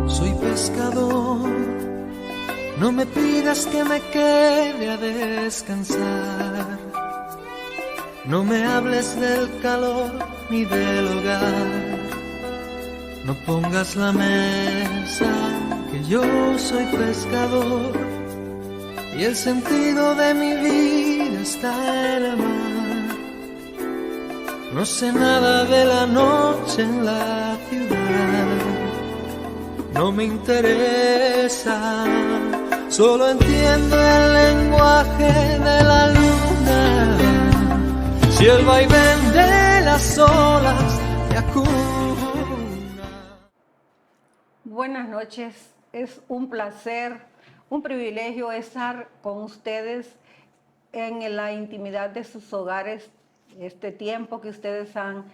Soy pescador, no me pidas que me quede a descansar. No me hables del calor ni del hogar. No pongas la mesa, que yo soy pescador y el sentido de mi vida está en el mar. No sé nada de la noche en la ciudad, no me interesa, solo entiendo el lenguaje de la luna, si el vaivén de las olas me acuna. Buenas noches, es un placer, un privilegio estar con ustedes en la intimidad de sus hogares, este tiempo que ustedes han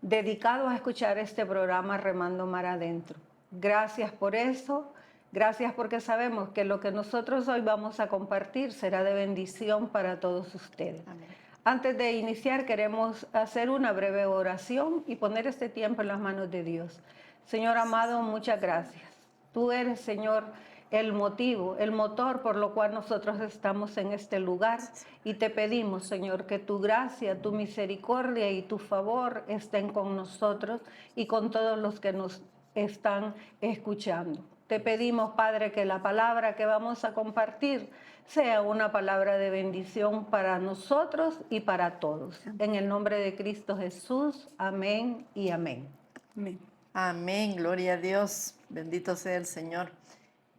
dedicado a escuchar este programa Remando Mar Adentro. Gracias por eso, gracias porque sabemos que lo que nosotros hoy vamos a compartir será de bendición para todos ustedes. Amén. Antes de iniciar queremos hacer una breve oración y poner este tiempo en las manos de Dios. Señor amado, muchas gracias. Tú eres, Señor, el motivo, el motor por lo cual nosotros estamos en este lugar y te pedimos, Señor, que tu gracia, tu misericordia y tu favor estén con nosotros y con todos los que nos están escuchando. Te pedimos, Padre, que la palabra que vamos a compartir sea una palabra de bendición para nosotros y para todos. En el nombre de Cristo Jesús, amén y amén. Amén. Amén, gloria a Dios, bendito sea el Señor.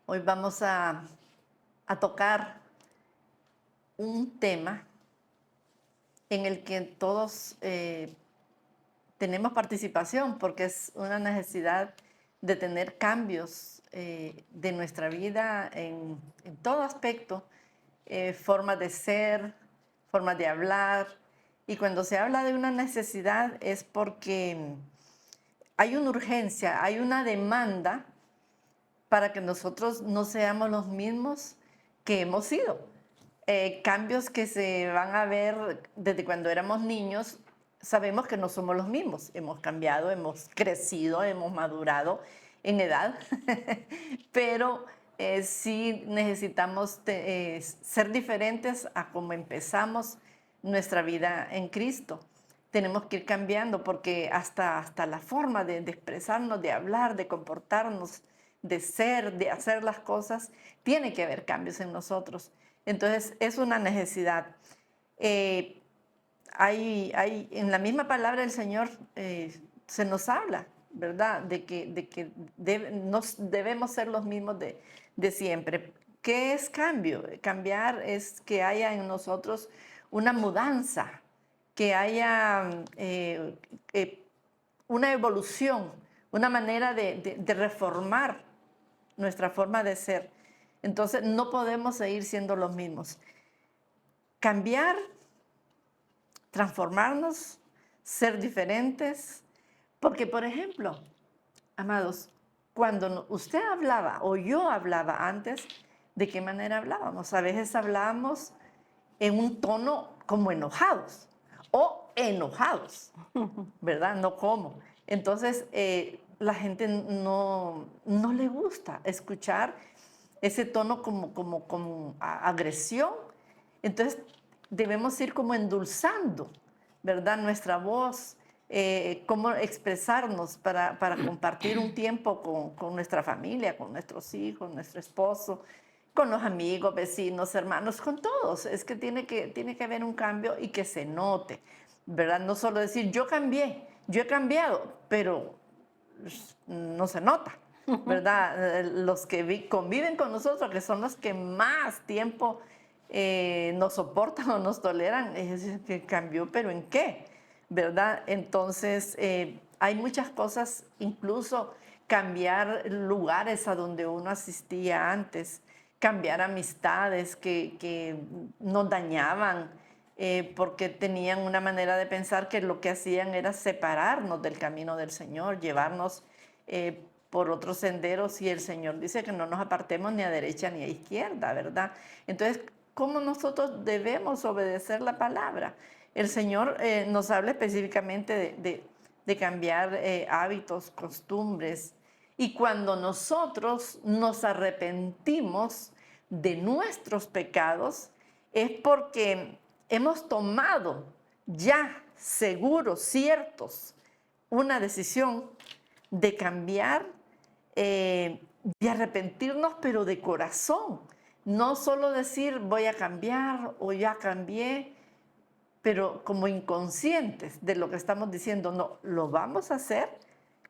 Hoy vamos a tocar un tema en el que todos tenemos participación, porque es una necesidad de tener cambios de nuestra vida en todo aspecto, formas de ser, formas de hablar. Y cuando se habla de una necesidad es porque hay una urgencia, hay una demanda para que nosotros no seamos los mismos que hemos sido. Cambios que se van a ver desde cuando éramos niños, sabemos que no somos los mismos. Hemos cambiado, hemos crecido, hemos madurado en edad, pero sí necesitamos ser diferentes a cómo empezamos nuestra vida en Cristo. Tenemos que ir cambiando porque hasta la forma de expresarnos, de hablar, de comportarnos, de ser, de hacer las cosas, tiene que haber cambios en nosotros. Entonces, es una necesidad. Hay en la misma palabra del Señor se nos habla, ¿verdad? De que debemos ser los mismos de siempre. ¿Qué es cambio? Cambiar es que haya en nosotros una mudanza, que haya una evolución, una manera de reformar nuestra forma de ser. Entonces no podemos seguir siendo los mismos. Cambiar, transformarnos, ser diferentes. Porque, por ejemplo, amados, cuando usted hablaba o yo hablaba antes, ¿de qué manera hablábamos? A veces hablábamos en un tono como enojados o enojados, ¿verdad? No como. Entonces, la gente no le gusta escuchar ese tono como agresión. Entonces, debemos ir como endulzando, ¿verdad? Nuestra voz, cómo expresarnos para compartir un tiempo con nuestra familia, con nuestros hijos, nuestro esposo, con los amigos, vecinos, hermanos, con todos. Es que tiene que haber un cambio y que se note, ¿verdad? No solo decir, yo cambié, yo he cambiado, pero no se nota, ¿verdad? Los que conviven con nosotros, que son los que más tiempo nos soportan o nos toleran, es que cambió, pero ¿en qué? ¿Verdad? Entonces, hay muchas cosas, incluso cambiar lugares a donde uno asistía antes, cambiar amistades que nos dañaban, porque tenían una manera de pensar que lo que hacían era separarnos del camino del Señor, llevarnos por otros senderos, y el Señor dice que no nos apartemos ni a derecha ni a izquierda, ¿verdad? Entonces, ¿cómo nosotros debemos obedecer la palabra? El Señor nos habla específicamente de cambiar hábitos, costumbres, Y cuando nosotros nos arrepentimos de nuestros pecados, es porque hemos tomado ya seguros, ciertos, una decisión de cambiar, de arrepentirnos, pero de corazón. No solo decir voy a cambiar o ya cambié, pero como inconscientes de lo que estamos diciendo. No, lo vamos a hacer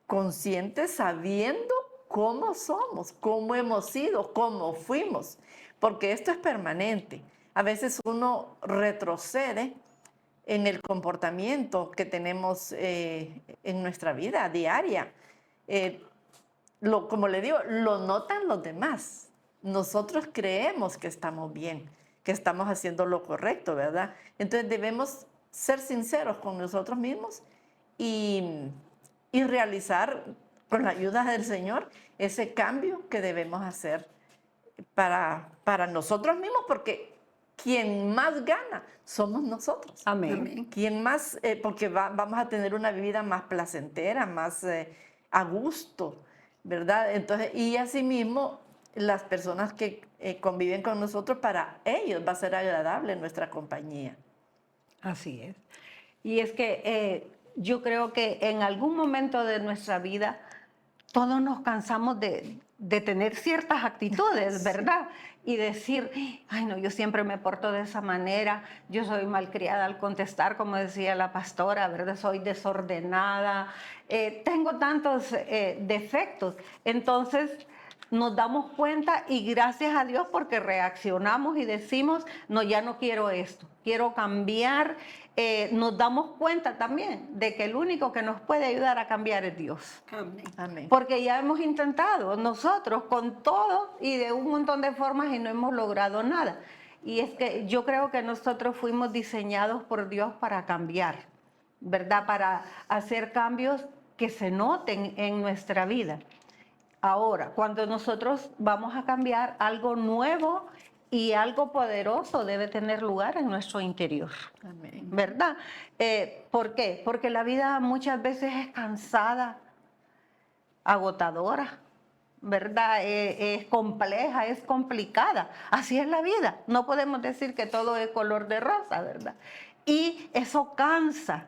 conscientes, sabiendo cómo somos, cómo hemos sido, cómo fuimos, porque esto es permanente. A veces uno retrocede en el comportamiento que tenemos en nuestra vida diaria. Como le digo, lo notan los demás. Nosotros creemos que estamos bien, que estamos haciendo lo correcto, ¿verdad? Entonces debemos ser sinceros con nosotros mismos y realizar, con la ayuda del Señor, ese cambio que debemos hacer para nosotros mismos, porque quien más gana somos nosotros. Amén. Quien más, porque vamos a tener una vida más placentera, más a gusto, ¿verdad? Entonces, y asimismo, las personas que conviven con nosotros, para ellos va a ser agradable nuestra compañía. Así es. Y es que yo creo que en algún momento de nuestra vida todos nos cansamos de tener ciertas actitudes, ¿verdad? Y decir, ay no, yo siempre me porto de esa manera, yo soy malcriada al contestar, como decía la pastora, ¿verdad? Soy desordenada, tengo tantos defectos. Entonces nos damos cuenta y gracias a Dios porque reaccionamos y decimos, no, ya no quiero esto, quiero cambiar. Nos damos cuenta también de que el único que nos puede ayudar a cambiar es Dios. Amén. Amén. Porque ya hemos intentado nosotros con todo y de un montón de formas y no hemos logrado nada. Y es que yo creo que nosotros fuimos diseñados por Dios para cambiar, ¿verdad? Para hacer cambios que se noten en nuestra vida. Ahora, cuando nosotros vamos a cambiar, algo nuevo y algo poderoso debe tener lugar en nuestro interior. Amén. ¿Verdad? ¿Por qué? Porque la vida muchas veces es cansada, agotadora, ¿verdad? Es compleja, es complicada. Así es la vida. No podemos decir que todo es color de rosa, ¿verdad? Y eso cansa.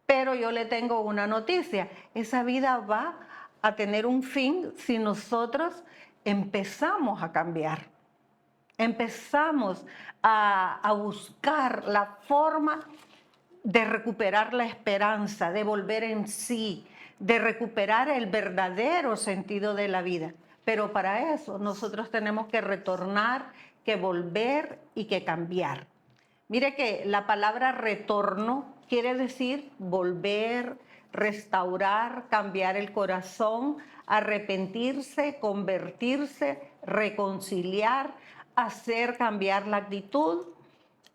Pero yo le tengo una noticia. Esa vida va a tener un fin si nosotros empezamos a cambiar. Empezamos a buscar la forma de recuperar la esperanza, de volver en sí, de recuperar el verdadero sentido de la vida. Pero para eso nosotros tenemos que retornar, que volver y que cambiar. Mire que la palabra retorno quiere decir volver, restaurar, cambiar el corazón, arrepentirse, convertirse, reconciliar, hacer cambiar la actitud,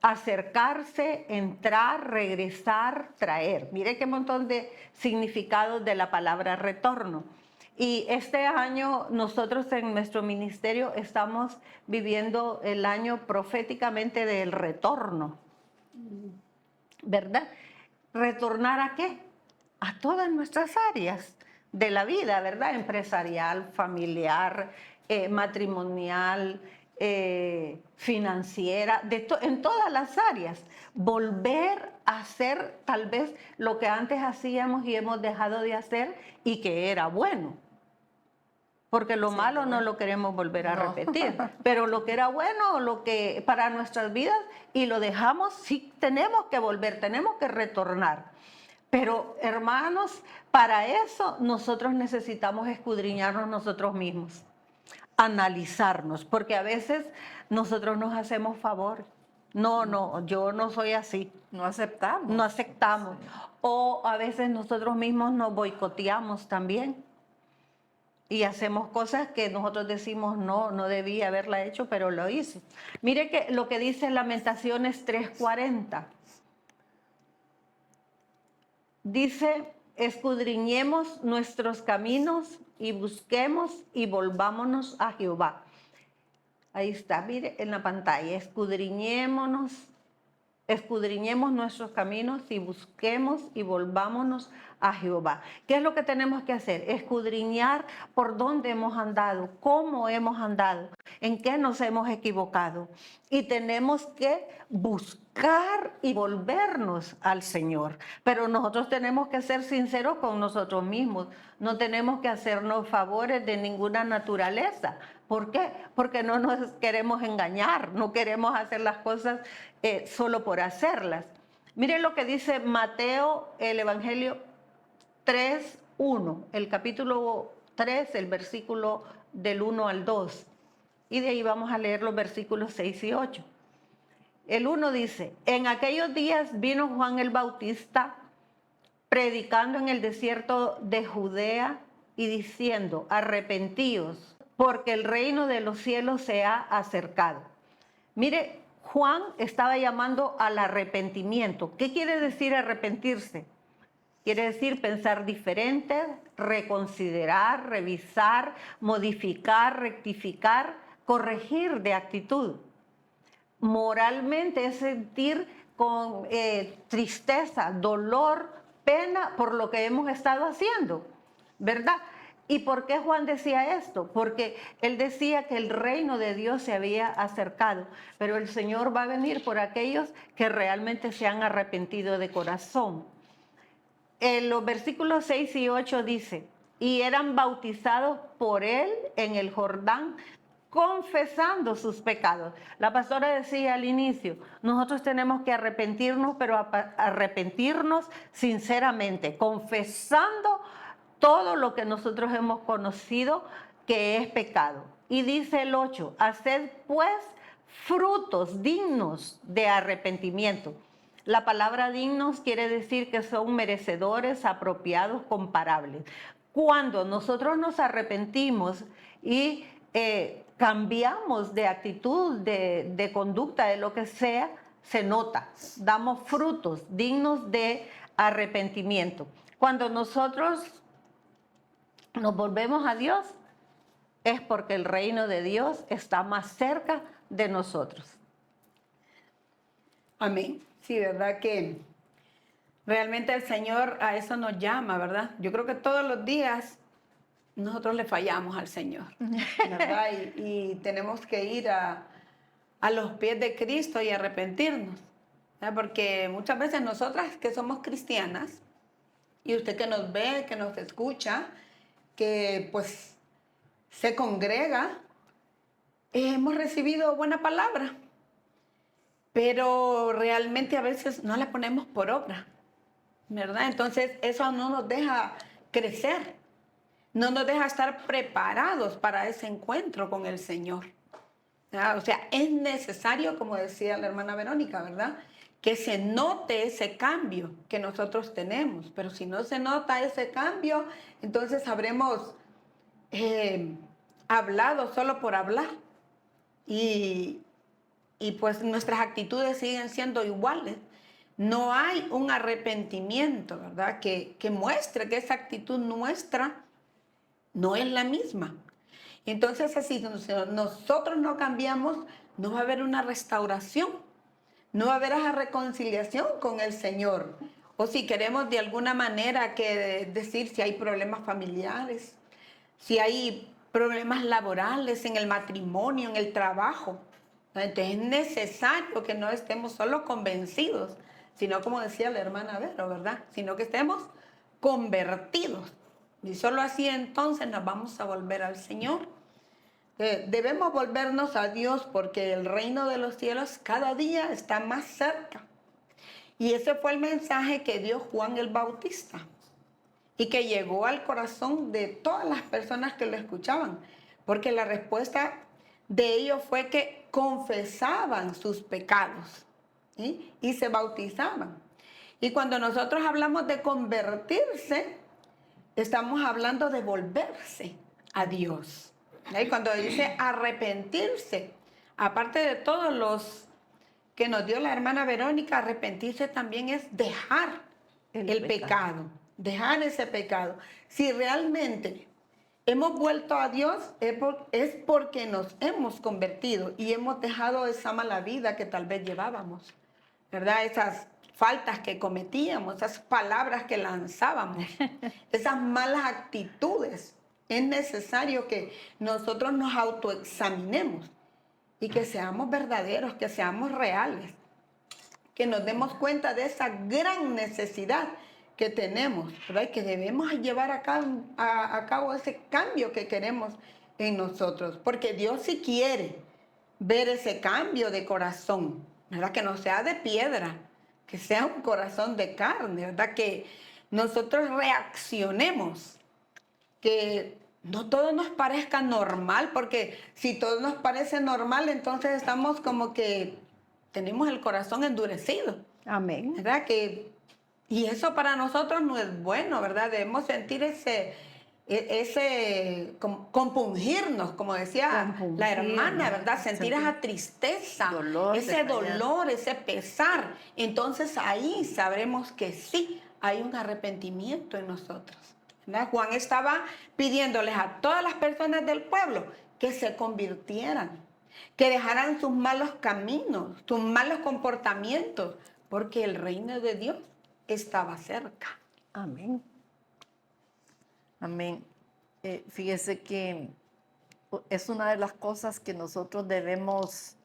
acercarse, entrar, regresar, traer. Mire qué montón de significados de la palabra retorno. Y este año nosotros en nuestro ministerio estamos viviendo el año proféticamente del retorno, ¿verdad? ¿Retornar a qué? A todas nuestras áreas de la vida, ¿verdad? Empresarial, familiar, matrimonial, financiera, en todas las áreas. Volver a hacer tal vez lo que antes hacíamos y hemos dejado de hacer y que era bueno. Porque lo malo no lo queremos volver a repetir, pero lo que era bueno, lo que para nuestras vidas y lo dejamos, sí tenemos que volver, tenemos que retornar. Pero hermanos, para eso nosotros necesitamos escudriñarnos nosotros mismos, analizarnos, porque a veces nosotros nos hacemos favor. No, yo no soy así. No aceptamos. No aceptamos. O a veces nosotros mismos nos boicoteamos también. Y hacemos cosas que nosotros decimos, no debía haberla hecho, pero lo hice. Mire que lo que dice Lamentaciones 3:40. Dice, escudriñemos nuestros caminos y busquemos y volvámonos a Jehová. Ahí está, mire en la pantalla, escudriñémonos escudriñemos nuestros caminos y busquemos y volvámonos a Jehová. ¿Qué es lo que tenemos que hacer? Escudriñar por dónde hemos andado, cómo hemos andado, en qué nos hemos equivocado. Y tenemos que buscar y volvernos al Señor. Pero nosotros tenemos que ser sinceros con nosotros mismos. No tenemos que hacernos favores de ninguna naturaleza. ¿Por qué? Porque no nos queremos engañar, no queremos hacer las cosas solo por hacerlas. Miren lo que dice Mateo, el Evangelio 3:1, el capítulo 3, el versículo del 1 al 2. Y de ahí vamos a leer los versículos 6 y 8. El 1 dice, en aquellos días vino Juan el Bautista predicando en el desierto de Judea y diciendo, arrepentíos, porque el reino de los cielos se ha acercado. Mire, Juan estaba llamando al arrepentimiento. ¿Qué quiere decir arrepentirse? Quiere decir pensar diferente, reconsiderar, revisar, modificar, rectificar, corregir de actitud. Moralmente es sentir con tristeza, dolor, pena por lo que hemos estado haciendo, ¿verdad? ¿Y por qué Juan decía esto? Porque él decía que el reino de Dios se había acercado, pero el Señor va a venir por aquellos que realmente se han arrepentido de corazón. En los versículos 6 y 8 dice, y eran bautizados por él en el Jordán, confesando sus pecados. La pastora decía al inicio, nosotros tenemos que arrepentirnos, pero arrepentirnos sinceramente, confesando todo lo que nosotros hemos conocido que es pecado. Y dice el 8, haced pues frutos dignos de arrepentimiento. La palabra dignos quiere decir que son merecedores, apropiados, comparables. Cuando nosotros nos arrepentimos y cambiamos de actitud, de conducta, de lo que sea, se nota, damos frutos dignos de arrepentimiento. Cuando nosotros nos volvemos a Dios, es porque el reino de Dios está más cerca de nosotros. Amén. Sí, verdad que realmente el Señor a eso nos llama, ¿verdad? Yo creo que todos los días nosotros le fallamos al Señor, ¿verdad? y tenemos que ir a los pies de Cristo y arrepentirnos, ¿verdad? Porque muchas veces nosotras que somos cristianas, y usted que nos ve, que nos escucha, que pues se congrega, hemos recibido buena palabra, pero realmente a veces no la ponemos por obra, ¿verdad? Entonces eso no nos deja crecer, no nos deja estar preparados para ese encuentro con el Señor. O sea, es necesario, como decía la hermana Verónica, ¿verdad?, que se note ese cambio que nosotros tenemos. Pero si no se nota ese cambio, entonces habremos hablado solo por hablar. Y pues nuestras actitudes siguen siendo iguales. No hay un arrepentimiento, ¿verdad?, que muestre que esa actitud nuestra no es la misma. Entonces, si nosotros no cambiamos, no va a haber una restauración. No va a haber esa reconciliación con el Señor. O si queremos de alguna manera decir si hay problemas familiares, si hay problemas laborales en el matrimonio, en el trabajo. Entonces es necesario que no estemos solo convencidos, sino como decía la hermana Vero, ¿verdad? Sino que estemos convertidos. Y solo así entonces nos vamos a volver al Señor. Debemos volvernos a Dios porque el reino de los cielos cada día está más cerca. Y ese fue el mensaje que dio Juan el Bautista y que llegó al corazón de todas las personas que lo escuchaban, porque la respuesta de ellos fue que confesaban sus pecados, ¿sí?, y se bautizaban. Y cuando nosotros hablamos de convertirse, estamos hablando de volverse a Dios. Y cuando dice arrepentirse, aparte de todos los que nos dio la hermana Verónica, arrepentirse también es dejar el pecado, dejar ese pecado. Si realmente hemos vuelto a Dios, es porque nos hemos convertido y hemos dejado esa mala vida que tal vez llevábamos, ¿verdad? Esas faltas que cometíamos, esas palabras que lanzábamos, esas malas actitudes. Es necesario que nosotros nos autoexaminemos y que seamos verdaderos, que seamos reales, que nos demos cuenta de esa gran necesidad que tenemos, ¿verdad? Y que debemos llevar a cabo ese cambio que queremos en nosotros, porque Dios sí quiere ver ese cambio de corazón, ¿verdad? Que no sea de piedra, que sea un corazón de carne, ¿verdad? Que nosotros reaccionemos, que no todo nos parezca normal, porque si todo nos parece normal, entonces estamos como que tenemos el corazón endurecido, Amén. ¿verdad? Y eso para nosotros no es bueno, ¿verdad? Debemos sentir compungirnos, como decía la hermana, ¿verdad? Sentir esa tristeza, ese dolor, ese pesar. Entonces ahí sabremos que sí hay un arrepentimiento en nosotros, ¿verdad? Juan estaba pidiéndoles a todas las personas del pueblo que se convirtieran, que dejaran sus malos caminos, sus malos comportamientos, porque el reino de Dios estaba cerca. Amén. Amén. Fíjese que es una de las cosas que nosotros debemos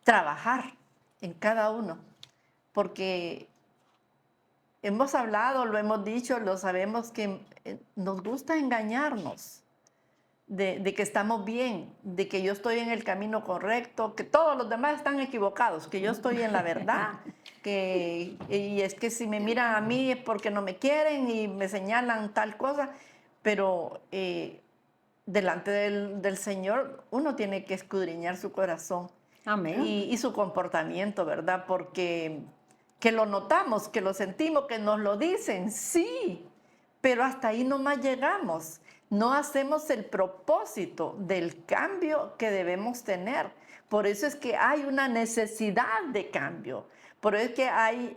trabajar en cada uno, porque hemos hablado, lo hemos dicho, lo sabemos que nos gusta engañarnos de que estamos bien, de que yo estoy en el camino correcto, que todos los demás están equivocados, que yo estoy en la verdad, y es que si me miran a mí es porque no me quieren y me señalan tal cosa, pero delante del Señor uno tiene que escudriñar su corazón. Amén. Y su comportamiento, ¿verdad? Porque que lo notamos, que lo sentimos, que nos lo dicen, sí, pero hasta ahí nomás llegamos. No hacemos el propósito del cambio que debemos tener. Por eso es que hay una necesidad de cambio. Por eso es que hay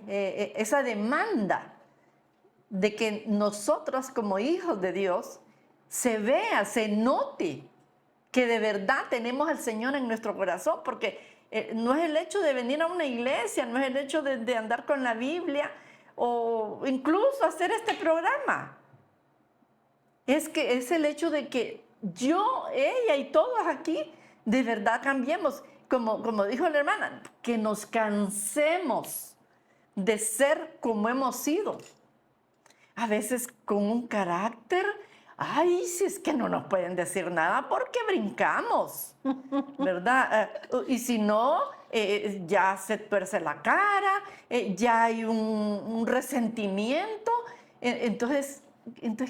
esa demanda de que nosotros como hijos de Dios se vea, se note que de verdad tenemos al Señor en nuestro corazón, porque no es el hecho de venir a una iglesia, no es el hecho de andar con la Biblia o incluso hacer este programa. Es que es el hecho de que yo, ella y todos aquí de verdad cambiemos. Como dijo la hermana, que nos cansemos de ser como hemos sido. A veces con un carácter, ay, si es que no nos pueden decir nada porque brincamos, ¿verdad? Y si no, ya se tuerce la cara, ya hay un resentimiento. Entonces,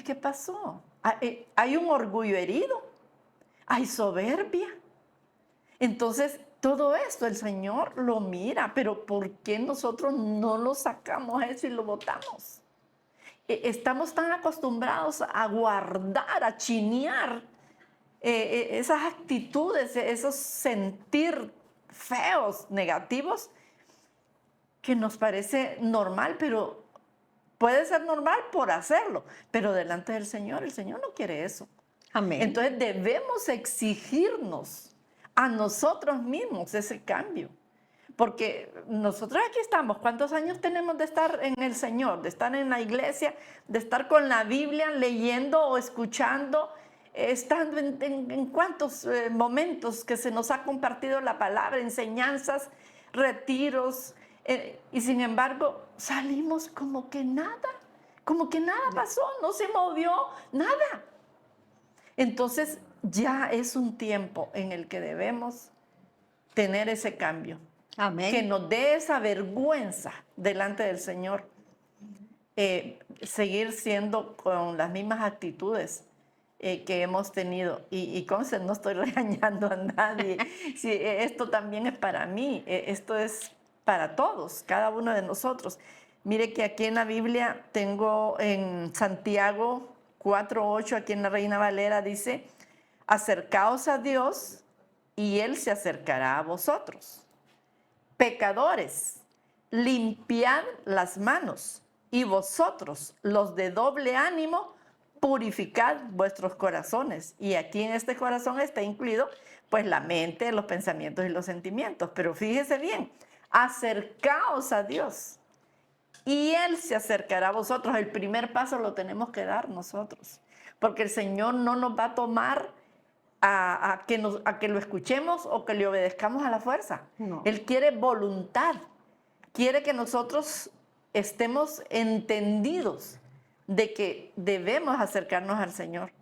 ¿qué pasó? Hay un orgullo herido, hay soberbia. Entonces, todo esto el Señor lo mira, pero ¿por qué nosotros no lo sacamos eso y lo botamos? Estamos tan acostumbrados a guardar, a chinear esas actitudes, esos sentir feos, negativos, que nos parece normal, pero puede ser normal por hacerlo, pero delante del Señor, el Señor no quiere eso. Amén. Entonces debemos exigirnos a nosotros mismos ese cambio. Porque nosotros aquí estamos, ¿cuántos años tenemos de estar en el Señor, de estar en la iglesia, de estar con la Biblia, leyendo o escuchando, estando en cuántos momentos que se nos ha compartido la palabra, enseñanzas, retiros, y sin embargo salimos como que nada pasó, no se movió nada? Entonces ya es un tiempo en el que debemos tener ese cambio. Amén. Que nos dé esa vergüenza delante del Señor. Seguir siendo con las mismas actitudes que hemos tenido. Y conste, no estoy regañando a nadie. Sí, esto también es para mí. Esto es para todos, cada uno de nosotros. Mire que aquí en la Biblia tengo en Santiago 4:8, aquí en la Reina Valera dice: acercaos a Dios y Él se acercará a vosotros. Pecadores, limpiad las manos, y vosotros, los de doble ánimo, purificad vuestros corazones. Y aquí en este corazón está incluido pues la mente, los pensamientos y los sentimientos. Pero fíjese bien, acercaos a Dios y Él se acercará a vosotros. El primer paso lo tenemos que dar nosotros, porque el Señor no nos va a tomar a que lo escuchemos o que le obedezcamos a la fuerza. No. Él quiere voluntad, quiere que nosotros estemos entendidos de que debemos acercarnos al Señor.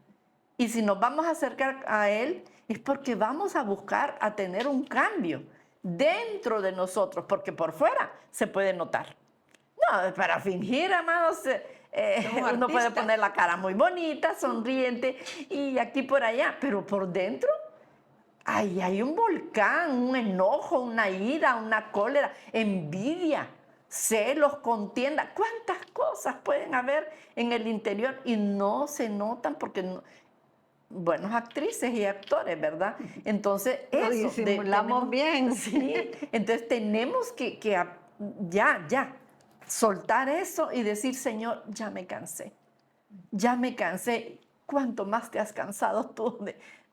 Y si nos vamos a acercar a Él, es porque vamos a buscar a tener un cambio dentro de nosotros, porque por fuera se puede notar. No, para fingir, amados, uno puede artistas. poner la cara muy bonita, sonriente, y aquí por allá, pero por dentro hay un volcán, un enojo, una ira, una cólera, envidia, celos, contienda. ¿Cuántas cosas pueden haber en el interior y no se notan porque buenos actrices y actores, ¿verdad? Entonces, Lo eso. disimulamos bien. Sí, entonces tenemos que ya, soltar eso y decir, Señor, ya me cansé. Ya me cansé. ¿Cuánto más te has cansado tú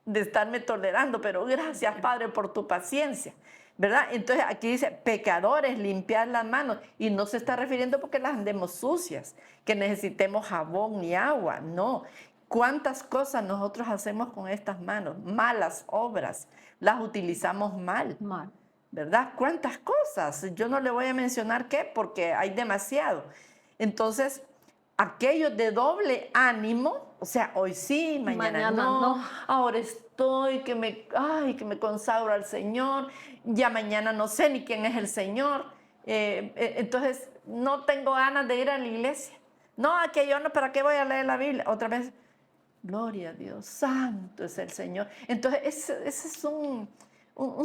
de estarme tolerando? Pero gracias, Padre, por tu paciencia, ¿verdad? Entonces aquí dice, pecadores, limpiar las manos. Y no se está refiriendo porque las andemos sucias, que necesitemos jabón y agua. No. ¿Cuántas cosas nosotros hacemos con estas manos? Malas obras. Las utilizamos mal. Mal. ¿Verdad? ¿Cuántas cosas? Yo no le voy a mencionar qué porque hay demasiado. Entonces, aquellos de doble ánimo, o sea, hoy sí, mañana no, ahora estoy, que me consagro al Señor, ya mañana no sé ni quién es el Señor, entonces no tengo ganas de ir a la iglesia. No, aquello no, ¿para qué voy a leer la Biblia? Otra vez, gloria a Dios, santo es el Señor. Entonces, ese es un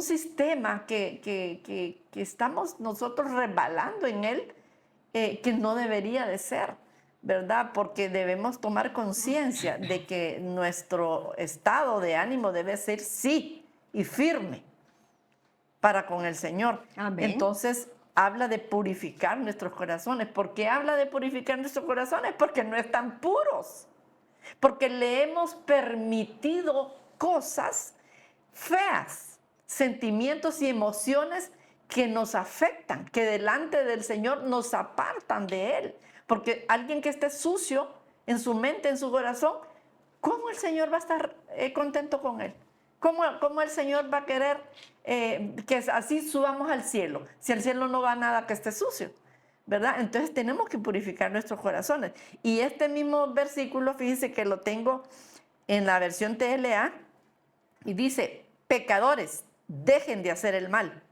sistema que estamos nosotros resbalando en él, que no debería de ser, ¿verdad? Porque debemos tomar conciencia de que nuestro estado de ánimo debe ser sí y firme para con el Señor. Amén. Entonces, habla de purificar nuestros corazones. ¿Por qué habla de purificar nuestros corazones? Porque no están puros. Porque le hemos permitido cosas feas, sentimientos y emociones que nos afectan, que delante del Señor nos apartan de Él. Porque alguien que esté sucio en su mente, en su corazón, ¿cómo el Señor va a estar contento con él? ¿Cómo el Señor va a querer que así subamos al cielo? Si al cielo no va nada que esté sucio, ¿verdad? Entonces tenemos que purificar nuestros corazones. Y este mismo versículo, fíjense que lo tengo en la versión TLA, y dice, pecadores, dejen de hacer el mal.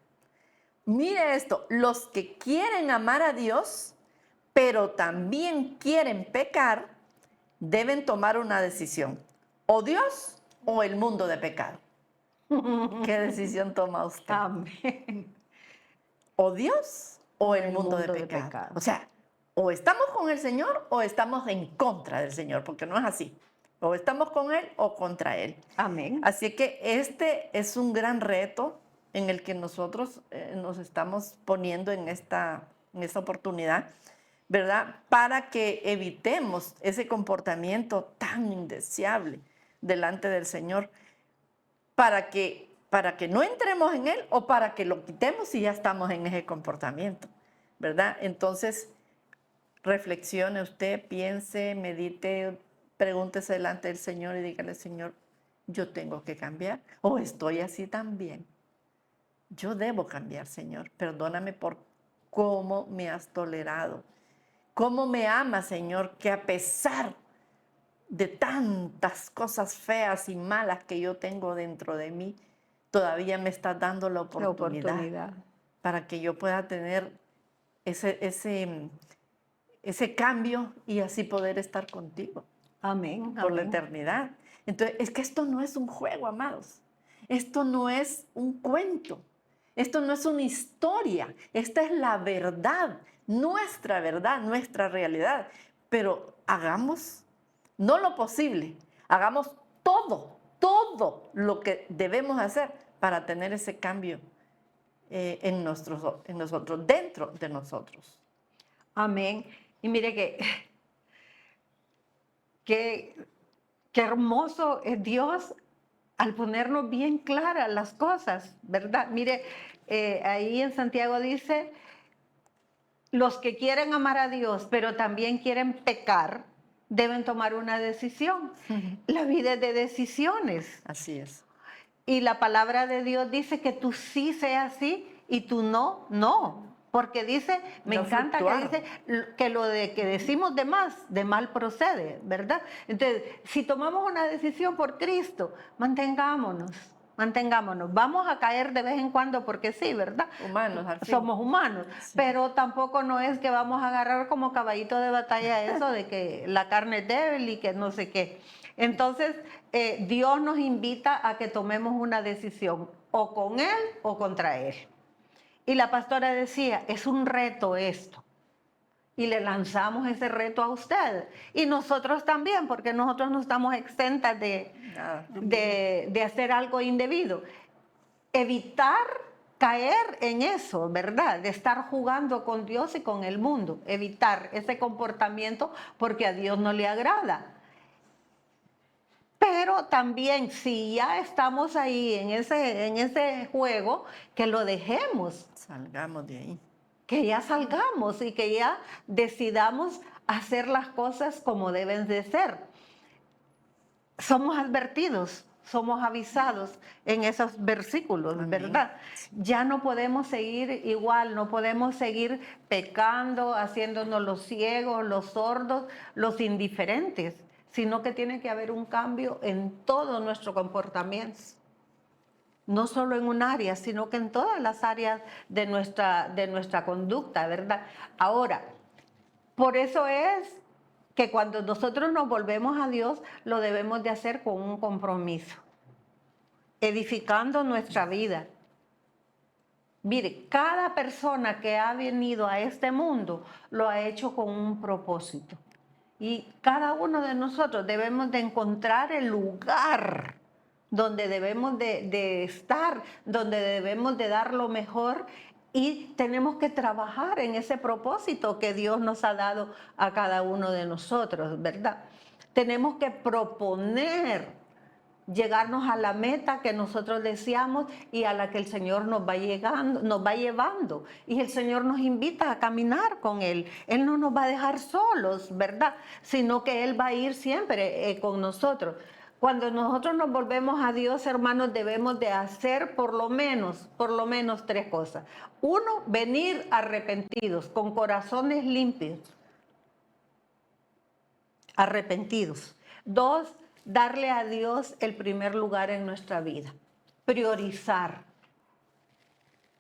Mire esto, los que quieren amar a Dios, pero también quieren pecar, deben tomar una decisión. O Dios o el mundo de pecado. ¿Qué decisión toma usted? Amén. O Dios o el mundo de pecado. pecado. O sea, o estamos con el Señor o estamos en contra del Señor, porque no es así. O estamos con Él o contra Él. Amén. Así que este es un gran reto en el que nosotros nos estamos poniendo en esta oportunidad, ¿verdad? Para que evitemos ese comportamiento tan indeseable delante del Señor, para que no entremos en él o para que lo quitemos si ya estamos en ese comportamiento, ¿verdad? Entonces, reflexione usted, piense, medite, pregúntese delante del Señor y dígale, Señor, yo tengo que cambiar o estoy así también. Yo debo cambiar, Señor. Perdóname por cómo me has tolerado. Cómo me amas, Señor, que a pesar de tantas cosas feas y malas que yo tengo dentro de mí, todavía me estás dando la oportunidad para que yo pueda tener ese cambio y así poder estar contigo. Amén. Por la amén. eternidad. Entonces, es que esto no es un juego, amados. Esto no es un cuento. Esto no es una historia. Esta es la verdad, nuestra realidad. Pero hagamos no lo posible, hagamos todo lo que debemos hacer para tener ese cambio en nosotros, dentro de nosotros. Amén. Y mire qué hermoso es Dios al ponernos bien claras las cosas, ¿verdad? Mire, ahí en Santiago dice, los que quieren amar a Dios, pero también quieren pecar, deben tomar una decisión. La vida es de decisiones. Así es. Y la palabra de Dios dice que tú sí seas sí y tú no, no. Porque dice, me No encanta fluctuar. que dice que lo de que decimos de más, de mal procede, ¿verdad? Entonces, si tomamos una decisión por Cristo, mantengámonos. Vamos a caer de vez en cuando porque sí, ¿verdad? Humanos, al fin. Somos humanos, Sí. pero tampoco no es que vamos a agarrar como caballito de batalla eso de que la carne es débil y que no sé qué. Entonces, Dios nos invita a que tomemos una decisión, o con Él o contra Él. Y la pastora decía, es un reto esto. Y le lanzamos ese reto a usted. Y nosotros también, porque nosotros no estamos exentas Nada. de hacer algo indebido. Evitar caer en eso, ¿verdad? De estar jugando con Dios y con el mundo. Evitar ese comportamiento porque a Dios no le agrada. Pero también, si ya estamos ahí en ese juego, que lo dejemos, Salgamos de ahí. que ya salgamos y que ya decidamos hacer las cosas como deben de ser. Somos advertidos, somos avisados en esos versículos, Amén. ¿verdad? Ya no podemos seguir igual, no podemos seguir pecando, haciéndonos los ciegos, los sordos, los indiferentes, sino que tiene que haber un cambio en todo nuestro comportamiento. No solo en un área, sino que en todas las áreas de nuestra conducta, ¿verdad? Ahora, por eso es que cuando nosotros nos volvemos a Dios, lo debemos de hacer con un compromiso, edificando nuestra vida. Mire, cada persona que ha venido a este mundo lo ha hecho con un propósito. Y cada uno de nosotros debemos de encontrar el lugar donde debemos de estar, donde debemos de dar lo mejor, y tenemos que trabajar en ese propósito que Dios nos ha dado a cada uno de nosotros, ¿verdad? Tenemos que proponer llegarnos a la meta que nosotros deseamos y a la que el Señor nos va llevando. Y el Señor nos invita a caminar con Él. Él no nos va a dejar solos, ¿verdad? Sino que Él va a ir siempre con nosotros. Cuando nosotros nos volvemos a Dios, hermanos, debemos de hacer por lo menos 3 cosas. 1, venir arrepentidos, con corazones limpios. Arrepentidos. 2, darle a Dios el primer lugar en nuestra vida. Priorizar.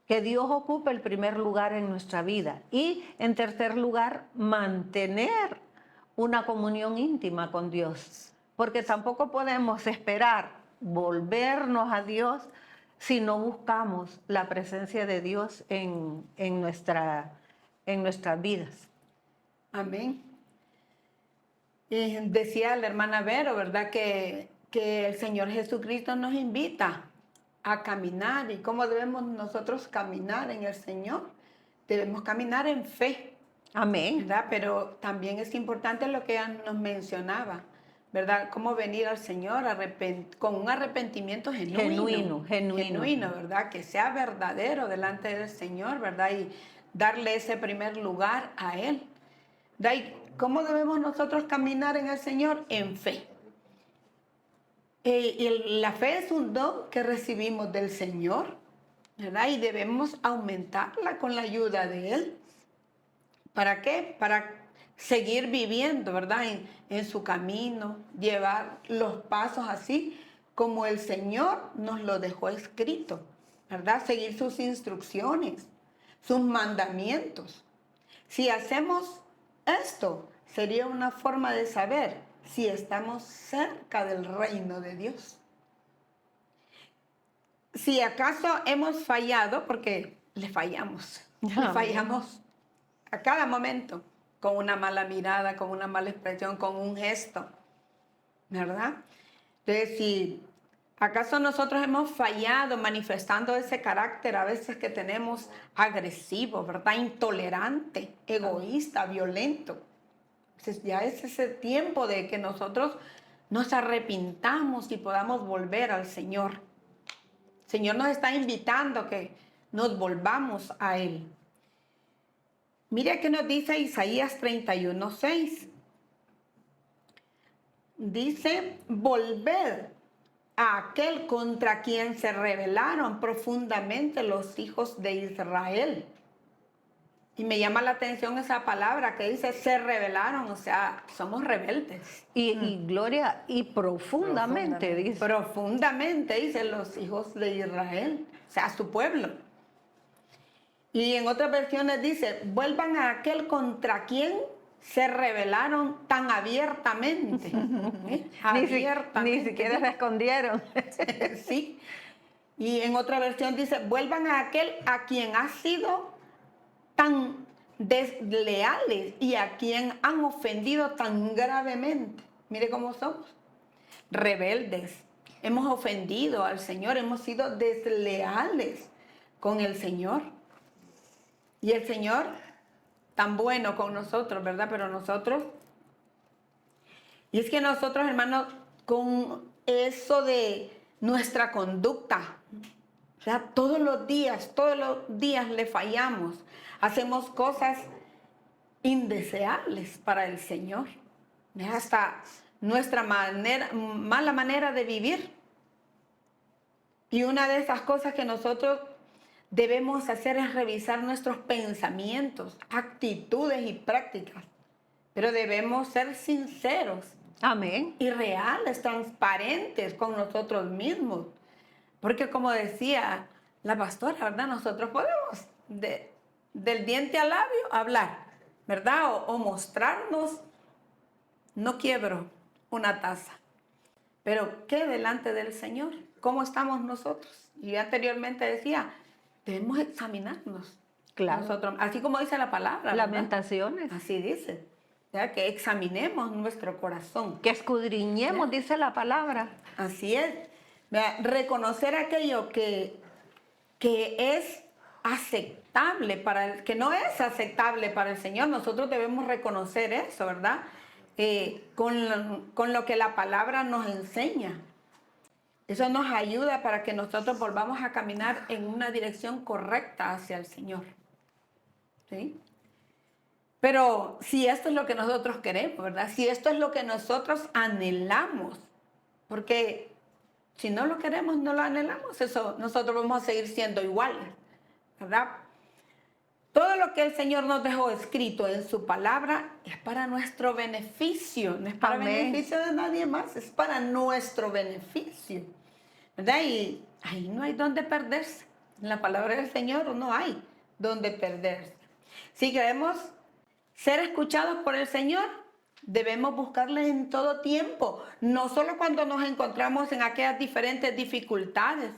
Que Dios ocupe el primer lugar en nuestra vida. Y en tercer lugar, mantener una comunión íntima con Dios. Porque tampoco podemos esperar volvernos a Dios si no buscamos la presencia de Dios en nuestras vidas. Amén. Y decía la hermana Vero, ¿verdad? Que el Señor Jesucristo nos invita a caminar. ¿Y cómo debemos nosotros caminar en el Señor? Debemos caminar en fe. Amén. ¿Verdad? Pero también es importante lo que ella nos mencionaba, ¿verdad? Cómo venir al Señor con un arrepentimiento genuino, ¿verdad? Que sea verdadero delante del Señor, ¿verdad? Y darle ese primer lugar a Él. ¿Verdad? ¿Y cómo debemos nosotros caminar en el Señor? En fe. Y la fe es un don que recibimos del Señor, ¿verdad? Y debemos aumentarla con la ayuda de Él. ¿Para qué? Para seguir viviendo, ¿verdad? En su camino, llevar los pasos así como el Señor nos lo dejó escrito, ¿verdad? Seguir sus instrucciones, sus mandamientos. Si hacemos esto, sería una forma de saber si estamos cerca del reino de Dios. Si acaso hemos fallado, porque le fallamos a cada momento, con una mala mirada, con una mala expresión, con un gesto, ¿verdad? Entonces, si acaso nosotros hemos fallado manifestando ese carácter a veces que tenemos agresivo, ¿verdad? Intolerante, egoísta, violento. Entonces, ya es ese tiempo de que nosotros nos arrepintamos y podamos volver al Señor. El Señor nos está invitando que nos volvamos a Él. Mire que nos dice Isaías 31:6. Dice, volved a aquel contra quien se rebelaron profundamente los hijos de Israel. Y me llama la atención esa palabra que dice, se rebelaron, o sea, somos rebeldes. Y Gloria, y profundamente, dice. Profundamente, dicen los hijos de Israel, o sea, su pueblo. Y en otras versiones dice, vuelvan a aquel contra quien se rebelaron tan abiertamente. Ni siquiera se escondieron. Sí. Y en otra versión dice, vuelvan a aquel a quien ha sido tan desleales y a quien han ofendido tan gravemente. Mire cómo somos. Rebeldes. Hemos ofendido al Señor, hemos sido desleales con el Señor. Y el Señor, tan bueno con nosotros, ¿verdad? Pero nosotros, y es que nosotros, hermanos, con eso de nuestra conducta, o sea, todos los días le fallamos, hacemos cosas indeseables para el Señor, hasta nuestra mala manera de vivir. Y una de esas cosas que nosotros debemos hacer es revisar nuestros pensamientos, actitudes y prácticas. Pero debemos ser sinceros. Amén. Y reales, transparentes con nosotros mismos. Porque como decía la pastora, ¿verdad? Nosotros podemos del diente al labio hablar, ¿verdad? O mostrarnos. No quiebro una taza. Pero ¿qué delante del Señor? ¿Cómo estamos nosotros? Y yo anteriormente decía, debemos examinarnos. Claro. Nosotros, así como dice la palabra. Lamentaciones. ¿Verdad? Así dice. ¿Ya? Que examinemos nuestro corazón. Que escudriñemos, dice la palabra. Así es. ¿Verdad? Reconocer aquello que es aceptable que no es aceptable para el Señor. Nosotros debemos reconocer eso, ¿verdad? Con lo que la palabra nos enseña. Eso nos ayuda para que nosotros volvamos a caminar en una dirección correcta hacia el Señor. ¿Sí? Pero si esto es lo que nosotros queremos, ¿verdad? Si esto es lo que nosotros anhelamos, porque si no lo queremos, no lo anhelamos, eso nosotros vamos a seguir siendo iguales, ¿verdad? Todo lo que el Señor nos dejó escrito en su palabra es para nuestro beneficio, no es para beneficio de nadie más, es para nuestro beneficio, ¿verdad? Y ahí no hay donde perderse. En la palabra del Señor no hay donde perderse. Si queremos ser escuchados por el Señor, debemos buscarle en todo tiempo, no solo cuando nos encontramos en aquellas diferentes dificultades,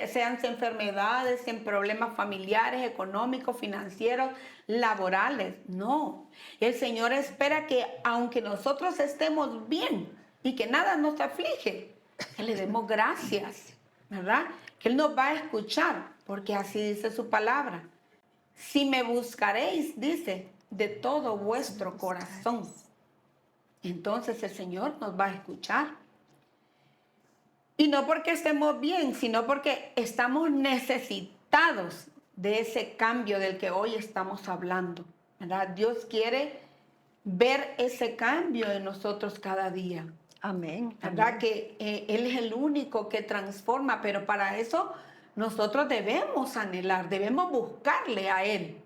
sean enfermedades, en problemas familiares, económicos, financieros, laborales. No, el Señor espera que aunque nosotros estemos bien y que nada nos aflige, que le demos gracias, ¿verdad? Que Él nos va a escuchar, porque así dice su palabra. Si me buscaréis, dice, de todo vuestro corazón, entonces el Señor nos va a escuchar. Y no porque estemos bien, sino porque estamos necesitados de ese cambio del que hoy estamos hablando, ¿verdad? Dios quiere ver ese cambio en nosotros cada día. Amén. ¿Verdad? Amén. Que Él es el único que transforma, pero para eso nosotros debemos anhelar, debemos buscarle a Él.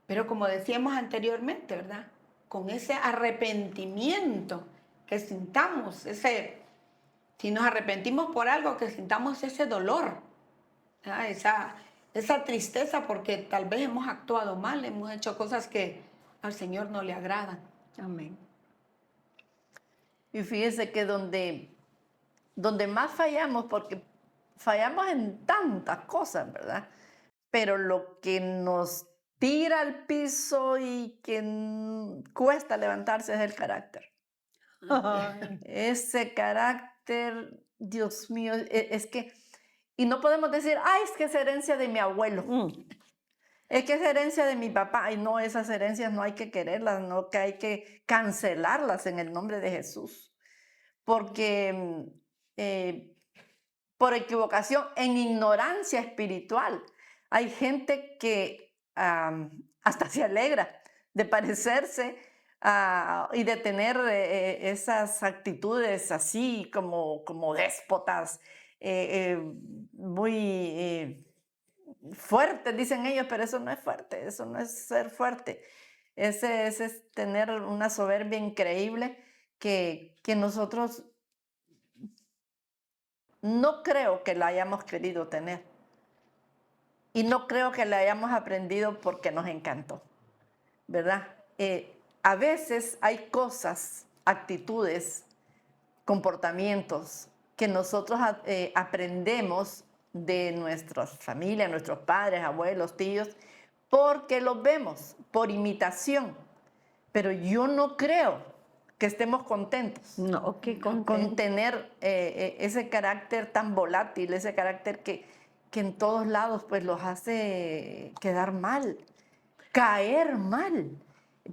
Pero como decíamos anteriormente, ¿verdad? Con ese arrepentimiento que sintamos, si nos arrepentimos por algo, que sintamos ese dolor, esa tristeza porque tal vez hemos actuado mal, hemos hecho cosas que al Señor no le agradan. Amén. Y fíjese que donde más fallamos, porque fallamos en tantas cosas, ¿verdad? Pero lo que nos tira al piso y que cuesta levantarse es el carácter. Ay. Ese carácter, Dios mío, es que, y no podemos decir, ay, es que es herencia de mi abuelo, es que es herencia de mi papá, y no, esas herencias no hay que quererlas, no, que hay que cancelarlas en el nombre de Jesús, porque por equivocación, en ignorancia espiritual, Hay gente que hasta se alegra de parecerse y de tener esas actitudes así como déspotas, muy fuertes, dicen ellos, pero eso no es fuerte, eso no es ser fuerte. Ese es tener una soberbia increíble que nosotros no creo que la hayamos querido tener. Y no creo que la hayamos aprendido porque nos encantó, ¿verdad? A veces hay cosas, actitudes, comportamientos que nosotros aprendemos de nuestras familias, nuestros padres, abuelos, tíos, porque los vemos, por imitación. Pero yo no creo que estemos contentos No, qué con contento. tener ese carácter tan volátil, ese carácter que en todos lados pues los hace quedar mal, caer mal.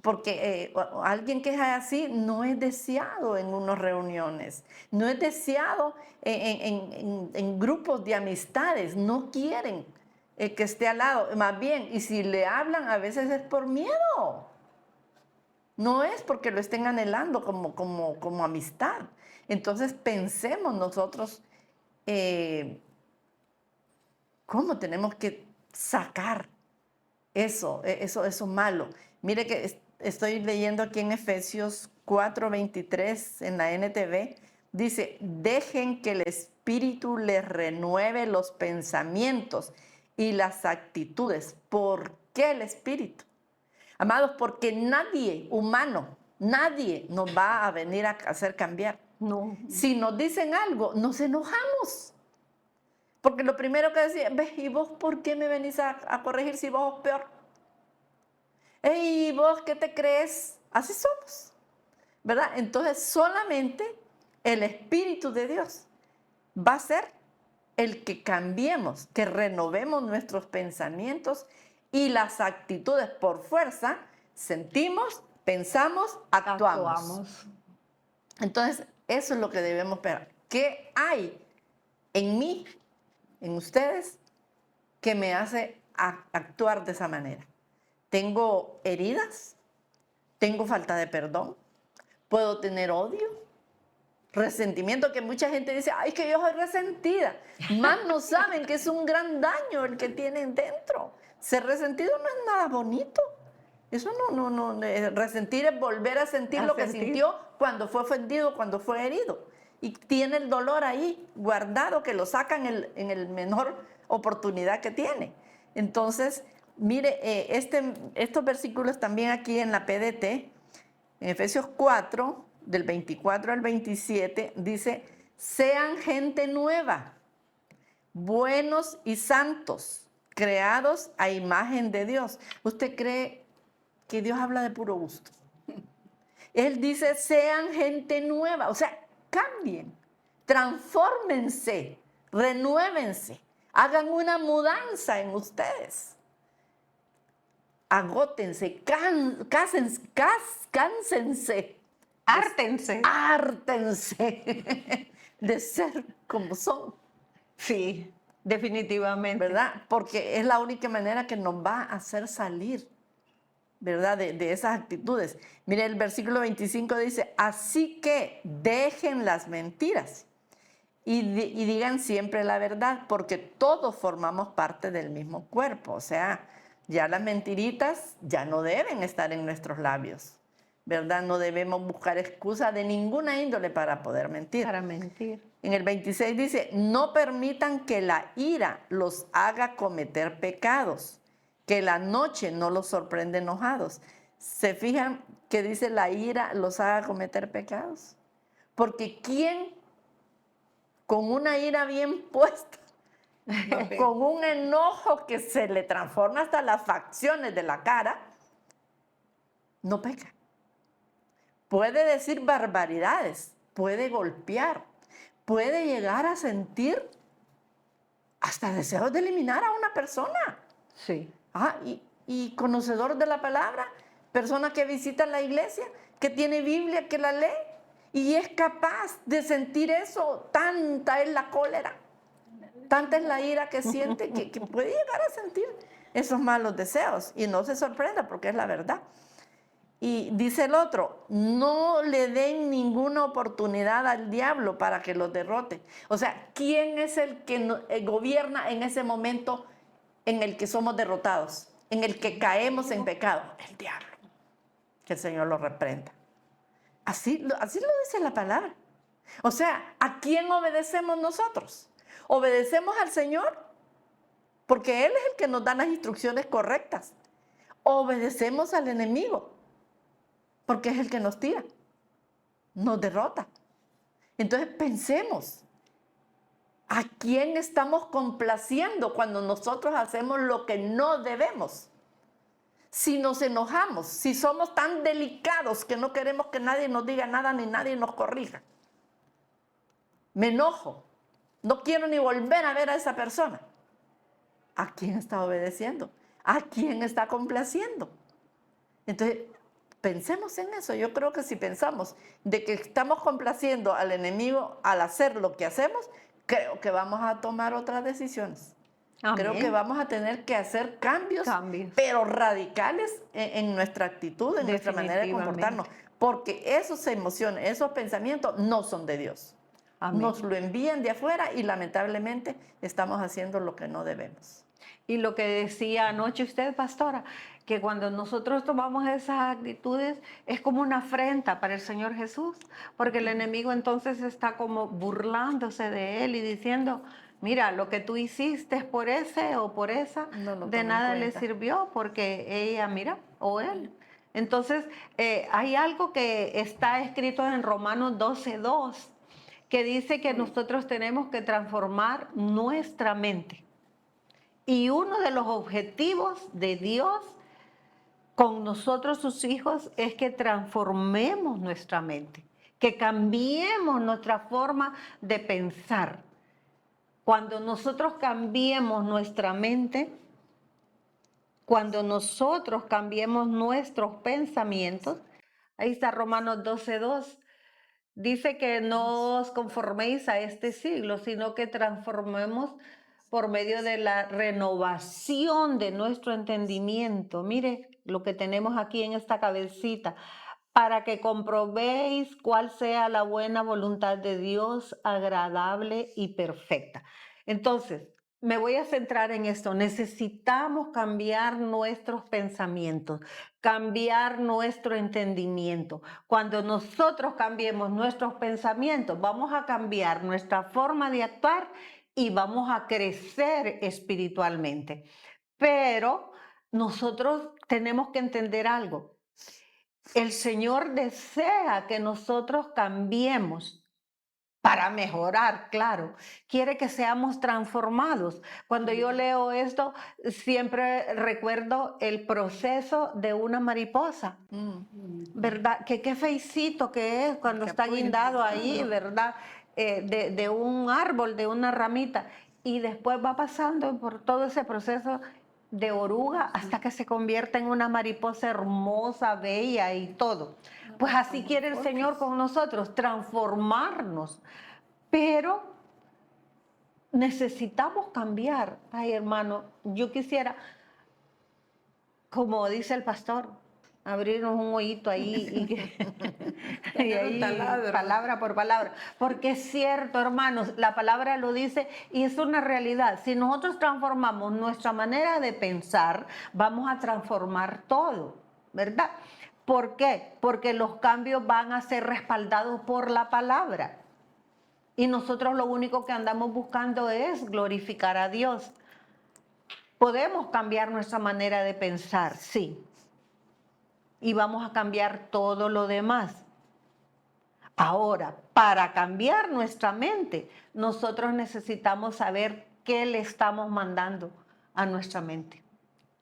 Porque alguien que es así no es deseado en unas reuniones, no es deseado en grupos de amistades, no quieren que esté al lado, más bien, y si le hablan a veces es por miedo, no es porque lo estén anhelando como amistad. Entonces pensemos nosotros cómo tenemos que sacar eso malo. Mire que estoy leyendo aquí en Efesios 4:23 en la NTV, dice, dejen que el Espíritu les renueve los pensamientos y las actitudes. ¿Por qué el Espíritu? Amados, porque nadie humano, nadie nos va a venir a hacer cambiar. No. Si nos dicen algo, nos enojamos. Porque lo primero que decía, ¿ves? ¿Y vos por qué me venís a corregir si vos sos peor? ¿Y vos qué te crees? Así somos, ¿verdad? Entonces solamente el Espíritu de Dios va a ser el que cambiemos, que renovemos nuestros pensamientos y las actitudes por fuerza. Sentimos, pensamos, actuamos. Entonces eso es lo que debemos ver. ¿Qué hay en mí, en ustedes, que me hace actuar de esa manera? ¿Tengo heridas? ¿Tengo falta de perdón? ¿Puedo tener odio? Resentimiento, que mucha gente dice, ay, que yo soy resentida. Más no saben que es un gran daño el que tienen dentro. Ser resentido no es nada bonito. Eso no. Resentir es volver a sentir lo que sintió cuando fue ofendido, cuando fue herido. Y tiene el dolor ahí guardado, que lo sacan en el menor oportunidad que tiene. Entonces, mire, estos versículos también aquí en la PDT, en Efesios 4, del 24 al 27, dice, sean gente nueva, buenos y santos, creados a imagen de Dios. ¿Usted cree que Dios habla de puro gusto? Él dice, sean gente nueva, o sea, cambien, transfórmense, renuévense, hagan una mudanza en ustedes. Agótense, cánsense. Hártense de ser como son. Sí, definitivamente. ¿Verdad? Porque es la única manera que nos va a hacer salir, ¿verdad? De esas actitudes. Mire, el versículo 25 dice, así que dejen las mentiras y digan siempre la verdad, porque todos formamos parte del mismo cuerpo. O sea, ya las mentiritas ya no deben estar en nuestros labios, ¿verdad? No debemos buscar excusa de ninguna índole para poder mentir. Para mentir. En el 26 dice, no permitan que la ira los haga cometer pecados, que la noche no los sorprende enojados. ¿Se fijan que dice la ira los haga cometer pecados? Porque ¿quién con una ira bien puesta, con un enojo que se le transforma hasta las facciones de la cara, no peca? Puede decir barbaridades, puede golpear, puede llegar a sentir hasta deseos de eliminar a una persona. Sí. Y conocedor de la palabra, persona que visita la iglesia, que tiene Biblia, que la lee, y es capaz de sentir eso, tanta es la cólera. tanta es la ira que siente que puede llegar a sentir esos malos deseos. Y no se sorprenda porque es la verdad. Y dice el otro, no le den ninguna oportunidad al diablo para que los derrote. O sea, ¿quién es el que gobierna en ese momento en el que somos derrotados? En el que caemos en pecado. El diablo. Que el Señor lo reprenda. Así lo dice la palabra. O sea, ¿a quién obedecemos nosotros? ¿Obedecemos al Señor? Porque Él es el que nos da las instrucciones correctas. ¿Obedecemos al enemigo? Porque es el que nos tira, nos derrota. Entonces pensemos, ¿a quién estamos complaciendo cuando nosotros hacemos lo que no debemos? Si nos enojamos, si somos tan delicados que no queremos que nadie nos diga nada ni nadie nos corrija. Me enojo, no quiero ni volver a ver a esa persona. ¿A quién está obedeciendo? ¿A quién está complaciendo? Entonces, pensemos en eso. Yo creo que si pensamos de que estamos complaciendo al enemigo al hacer lo que hacemos, creo que vamos a tomar otras decisiones. Amén. Creo que vamos a tener que hacer cambios. Pero radicales en nuestra actitud, en nuestra manera de comportarnos. Porque esas emociones, esos pensamientos no son de Dios. Amén. Nos lo envían de afuera y lamentablemente estamos haciendo lo que no debemos. Y lo que decía anoche usted, pastora, que cuando nosotros tomamos esas actitudes es como una afrenta para el Señor Jesús, porque el enemigo entonces está como burlándose de él y diciendo, mira, lo que tú hiciste por ese o por esa, de nada le sirvió porque ella, mira, o él. Entonces, hay algo que está escrito en Romanos 12:2, que dice que nosotros tenemos que transformar nuestra mente. Y uno de los objetivos de Dios con nosotros, sus hijos, es que transformemos nuestra mente, que cambiemos nuestra forma de pensar. Cuando nosotros cambiemos nuestra mente, cuando nosotros cambiemos nuestros pensamientos, ahí está Romanos 12:2, dice que no os conforméis a este siglo, sino que transformemos por medio de la renovación de nuestro entendimiento. Mire lo que tenemos aquí en esta cabecita, para que comprobéis cuál sea la buena voluntad de Dios, agradable y perfecta. Entonces, me voy a centrar en esto. Necesitamos cambiar nuestros pensamientos, cambiar nuestro entendimiento. Cuando nosotros cambiemos nuestros pensamientos, vamos a cambiar nuestra forma de actuar y vamos a crecer espiritualmente. Pero nosotros tenemos que entender algo. El Señor desea que nosotros cambiemos para mejorar, claro. Quiere que seamos transformados. Cuando yo leo esto, siempre recuerdo el proceso de una mariposa, ¿verdad? Que qué feicito que es cuando está guindado ahí, ¿verdad? De un árbol, de una ramita, y después va pasando por todo ese proceso de oruga hasta que se convierte en una mariposa hermosa, bella y todo. Pues así quiere el Señor con nosotros, transformarnos. Pero necesitamos cambiar. Ay, hermano, yo quisiera, como dice el pastor, abrirnos un hoyito ahí y ahí palabra por palabra. Porque es cierto, hermanos, la palabra lo dice y es una realidad. Si nosotros transformamos nuestra manera de pensar, vamos a transformar todo, ¿verdad? ¿Por qué? Porque los cambios van a ser respaldados por la palabra. Y nosotros lo único que andamos buscando es glorificar a Dios. Podemos cambiar nuestra manera de pensar, sí. Y vamos a cambiar todo lo demás. Ahora, para cambiar nuestra mente, nosotros necesitamos saber qué le estamos mandando a nuestra mente.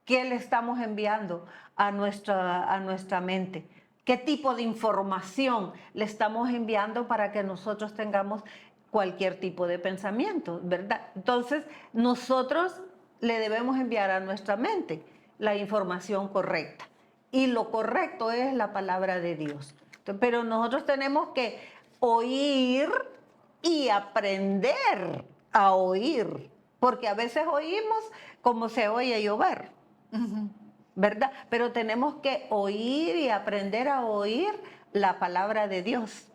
¿Qué le estamos enviando a nuestra mente? ¿Qué tipo de información le estamos enviando para que nosotros tengamos cualquier tipo de pensamiento, ¿verdad? Entonces, nosotros le debemos enviar a nuestra mente la información correcta. Y lo correcto es la palabra de Dios. Pero nosotros tenemos que oír y aprender a oír porque a veces oímos como se oye llover, ¿verdad? Pero tenemos que oír y aprender a oír la palabra de Dios.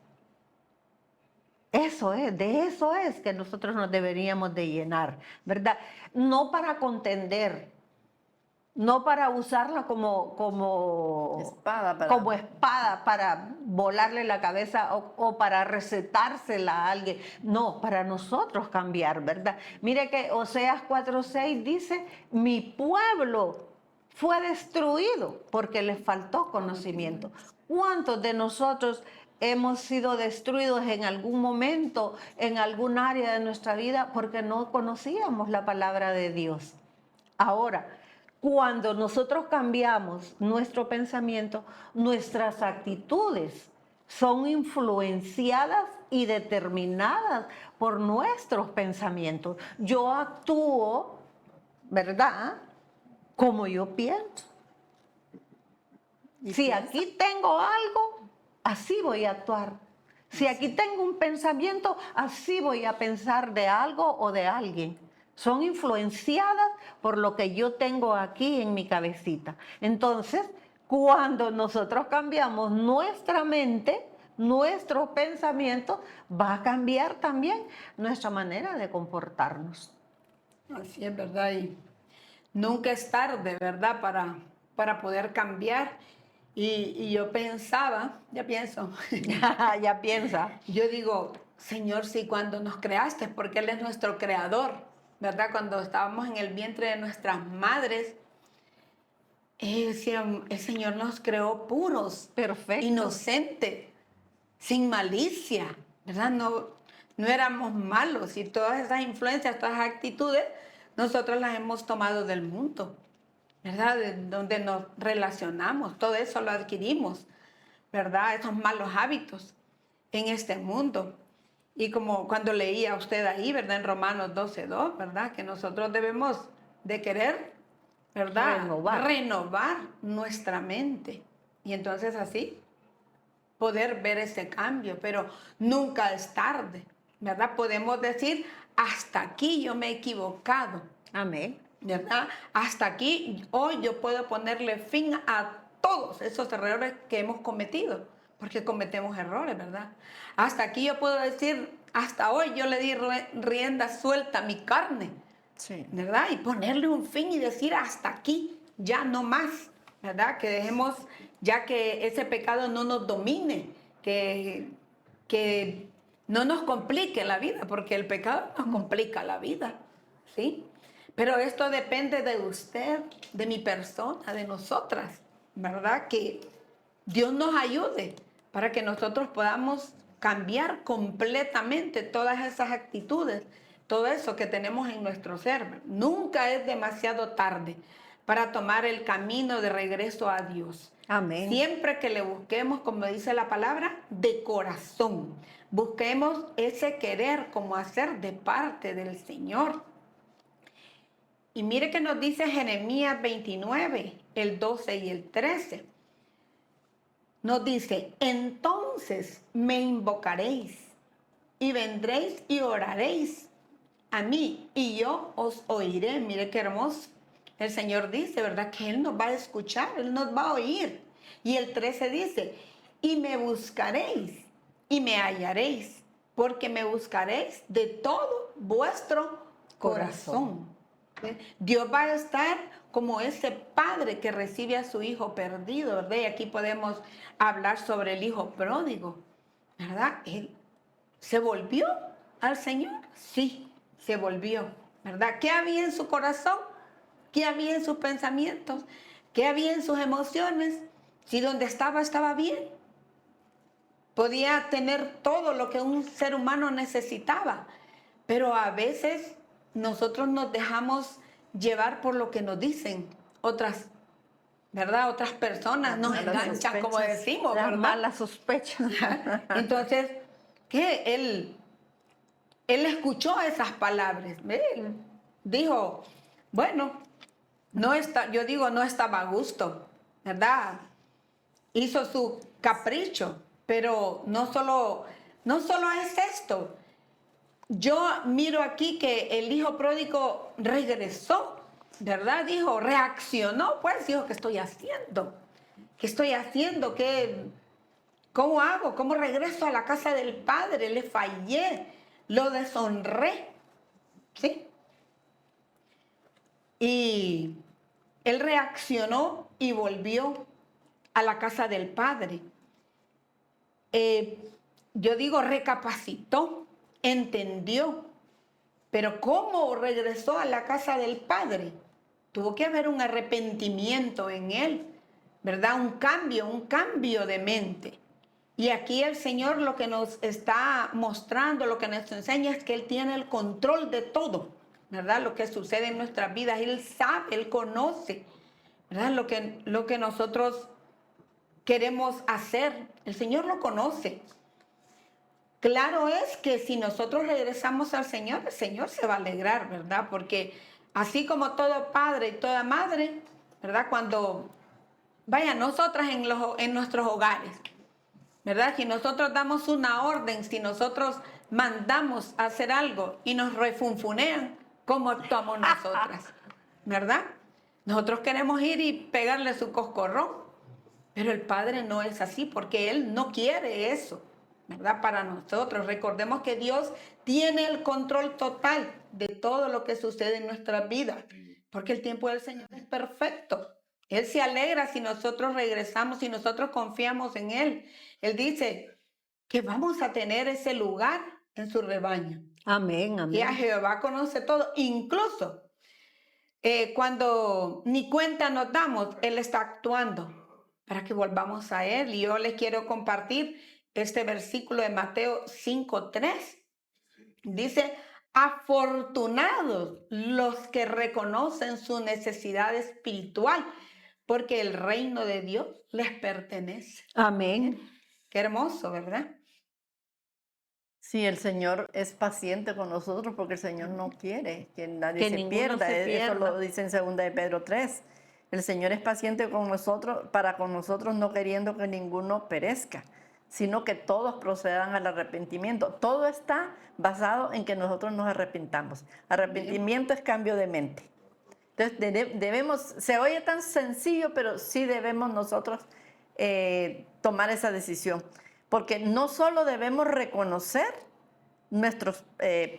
Eso es, de eso es que nosotros nos deberíamos de llenar, ¿verdad? No para contender, no para usarla como espada para volarle la cabeza o para recetársela a alguien. No, para nosotros cambiar, ¿verdad? Mire que Oseas 4:6 dice, mi pueblo fue destruido porque les faltó conocimiento. ¿Cuántos de nosotros hemos sido destruidos en algún momento, en algún área de nuestra vida, porque no conocíamos la palabra de Dios? Ahora, cuando nosotros cambiamos nuestro pensamiento, nuestras actitudes son influenciadas y determinadas por nuestros pensamientos. Yo actúo, ¿verdad?, como yo pienso. Si aquí tengo algo, así voy a actuar. Si aquí tengo un pensamiento, así voy a pensar de algo o de alguien. Son influenciadas por lo que yo tengo aquí en mi cabecita. Entonces, cuando nosotros cambiamos nuestra mente, nuestros pensamientos, va a cambiar también nuestra manera de comportarnos. Así es, ¿verdad? Y nunca es tarde, ¿verdad? Para poder cambiar. Y yo pensaba, ya pienso, Ya piensa. yo digo, Señor, si cuando nos creaste, porque Él es nuestro creador, ¿verdad? Cuando estábamos en el vientre de nuestras madres, el Señor nos creó puros, Perfecto. inocentes, sin malicia, ¿verdad? No éramos malos y todas esas influencias, todas esas actitudes, nosotros las hemos tomado del mundo, ¿verdad? De donde nos relacionamos, todo eso lo adquirimos, ¿verdad? Esos malos hábitos en este mundo. Y como cuando leía usted ahí, ¿verdad? En Romanos 12:2, ¿verdad? Que nosotros debemos de querer, ¿verdad? Renovar nuestra mente. Y entonces así poder ver ese cambio, pero nunca es tarde, ¿verdad? Podemos decir, hasta aquí yo me he equivocado. Amén. ¿Verdad? Hasta aquí, hoy yo puedo ponerle fin a todos esos errores que hemos cometido, porque cometemos errores, ¿verdad? Hasta aquí yo puedo decir, hasta hoy yo le di rienda suelta a mi carne, Sí. ¿verdad? Y ponerle un fin y decir, hasta aquí, ya no más, ¿verdad? Que dejemos, ya que ese pecado no nos domine, que no nos complique la vida, porque el pecado nos complica la vida, ¿sí? Pero esto depende de usted, de mi persona, de nosotras, ¿verdad? Que Dios nos ayude para que nosotros podamos cambiar completamente todas esas actitudes, todo eso que tenemos en nuestro ser. Nunca es demasiado tarde para tomar el camino de regreso a Dios. Amén. Siempre que le busquemos, como dice la palabra, de corazón. Busquemos ese querer como hacer de parte del Señor. Y mire que nos dice Jeremías 29, el 12 y el 13. Nos dice, entonces me invocaréis y vendréis y oraréis a mí y yo os oiré. Mire qué hermoso. El Señor dice, ¿verdad? Que Él nos va a escuchar, Él nos va a oír. Y el 13 dice, y me buscaréis y me hallaréis, porque me buscaréis de todo vuestro corazón. Dios va a estar como ese padre que recibe a su hijo perdido, ¿verdad? Y aquí podemos hablar sobre el hijo pródigo, ¿verdad? Él se volvió al Señor, sí, se volvió, ¿verdad? ¿Qué había en su corazón? ¿Qué había en sus pensamientos? ¿Qué había en sus emociones? Si donde estaba bien, podía tener todo lo que un ser humano necesitaba, pero a veces nosotros nos dejamos llevar por lo que nos dicen otras, ¿verdad? Otras personas nos enganchan, como decimos, las ¿verdad? malas sospechas. Entonces, ¿qué? Él escuchó esas palabras. Él dijo, bueno, no estaba a gusto, ¿verdad? Hizo su capricho, pero no solo es esto. yo miro aquí que el hijo pródigo regresó, ¿verdad? Dijo, reaccionó, pues dijo, ¿qué estoy haciendo? ¿Qué estoy haciendo? ¿Cómo hago? ¿Cómo regreso a la casa del padre? Le fallé, lo deshonré, ¿sí? Y él reaccionó y volvió a la casa del padre. Yo digo, recapacitó, entendió. Pero ¿cómo regresó a la casa del padre? Tuvo que haber un arrepentimiento en él, ¿verdad? Un cambio de mente. Y aquí el Señor lo que nos está mostrando, lo que nos enseña es que Él tiene el control de todo, ¿verdad? Lo que sucede en nuestras vidas, Él sabe, Él conoce, ¿verdad? Lo que nosotros queremos hacer, el Señor lo conoce. Claro es que si nosotros regresamos al Señor, el Señor se va a alegrar, ¿verdad? Porque así como todo padre y toda madre, ¿verdad? Cuando, vaya, nosotras en nuestros hogares, ¿verdad? Si nosotros damos una orden, si nosotros mandamos a hacer algo y nos refunfunean, ¿cómo actuamos nosotras? ¿Verdad? Nosotros queremos ir y pegarle su coscorrón, pero el Padre no es así porque Él no quiere eso, ¿verdad? Para nosotros. Recordemos que Dios tiene el control total de todo lo que sucede en nuestras vidas, porque el tiempo del Señor es perfecto. Él se alegra si nosotros regresamos, si nosotros confiamos en Él. Él dice que vamos a tener ese lugar en su rebaño. Amén, amén. Y a Jehová conoce todo, incluso cuando ni cuenta nos damos, Él está actuando para que volvamos a Él. Y yo les quiero compartir este versículo de Mateo 5:3. Dice, afortunados los que reconocen su necesidad espiritual, porque el reino de Dios les pertenece. Amén. Qué hermoso, ¿verdad? Sí, el Señor es paciente con nosotros porque el Señor no quiere que nadie Que se ninguno pierda. se Eso pierda. lo dice en 2 de Pedro 3. El Señor es paciente con nosotros, para con nosotros, no queriendo que ninguno perezca, sino que todos procedan al arrepentimiento. Todo está basado en que nosotros nos arrepintamos. Arrepentimiento es cambio de mente. Entonces debemos, se oye tan sencillo, pero sí debemos nosotros tomar esa decisión. Porque no solo debemos reconocer nuestros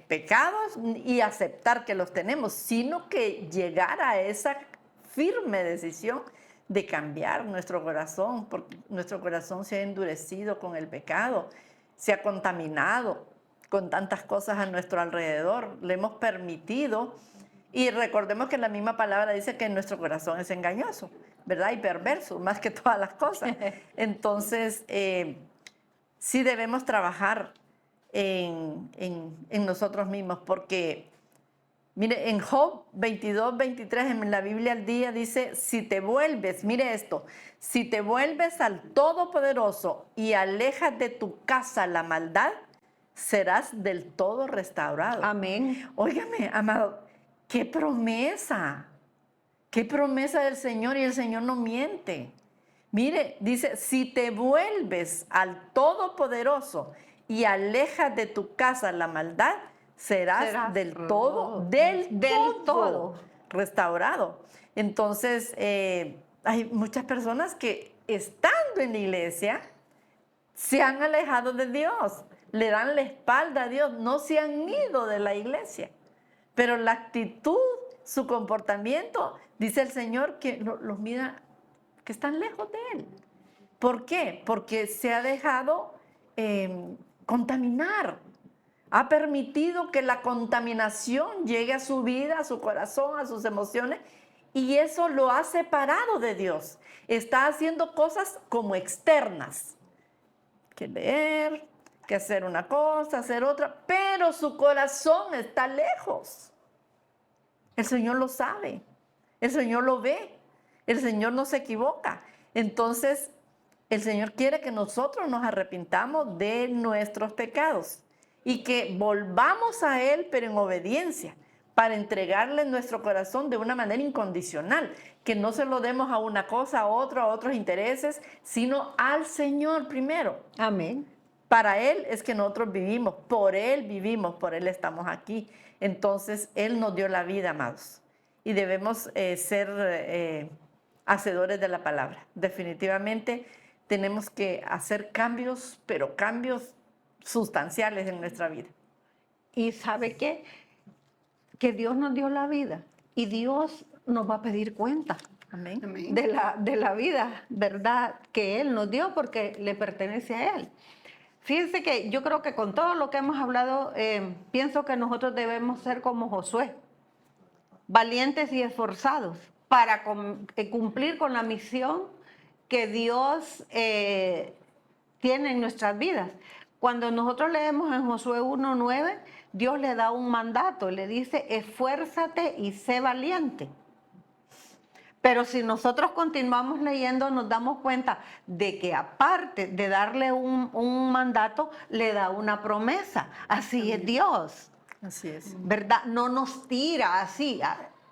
pecados y aceptar que los tenemos, sino que llegar a esa firme decisión de cambiar nuestro corazón, porque nuestro corazón se ha endurecido con el pecado, se ha contaminado con tantas cosas a nuestro alrededor, le hemos permitido. Y recordemos que la misma palabra dice que nuestro corazón es engañoso, ¿verdad? Y perverso, más que todas las cosas. Entonces, sí debemos trabajar en nosotros mismos, porque, mire, en Job 22:23, en la Biblia al día, dice, si te vuelves, mire esto, si te vuelves al Todopoderoso y alejas de tu casa la maldad, serás del todo restaurado. Amén. Óigame, amado, qué promesa del Señor, y el Señor no miente. Mire, dice, si te vuelves al Todopoderoso y alejas de tu casa la maldad, serás del todo restaurado. Entonces, hay muchas personas que estando en la iglesia se han alejado de Dios, le dan la espalda a Dios, no se han ido de la iglesia. Pero la actitud, su comportamiento, dice el Señor que los mira, que están lejos de Él. ¿Por qué? Porque se ha dejado contaminar. Ha permitido que la contaminación llegue a su vida, a su corazón, a sus emociones, y eso lo ha separado de Dios. Está haciendo cosas como externas. Que leer, que hacer una cosa, hacer otra, pero su corazón está lejos. El Señor lo sabe, el Señor lo ve, el Señor no se equivoca. Entonces, el Señor quiere que nosotros nos arrepintamos de nuestros pecados y que volvamos a Él, pero en obediencia, para entregarle nuestro corazón de una manera incondicional, que no se lo demos a una cosa, a otra, a otros intereses, sino al Señor primero. Amén. Para Él es que nosotros vivimos, por Él estamos aquí. Entonces, Él nos dio la vida, amados. Y debemos ser hacedores de la palabra. Definitivamente tenemos que hacer cambios, pero cambios sustanciales en nuestra vida. Y ¿sabe qué? Que Dios nos dio la vida y Dios nos va a pedir cuenta Amén. Amén. de la vida, ¿verdad? Que Él nos dio porque le pertenece a Él. Fíjense que yo creo que con todo lo que hemos hablado, pienso que nosotros debemos ser como Josué, valientes y esforzados para cumplir con la misión que Dios tiene en nuestras vidas. Cuando nosotros leemos en Josué 1:9, Dios le da un mandato, le dice, esfuérzate y sé valiente. Pero si nosotros continuamos leyendo, nos damos cuenta de que aparte de darle un mandato, le da una promesa. Así es Dios, Así es. ¿verdad? No nos tira así.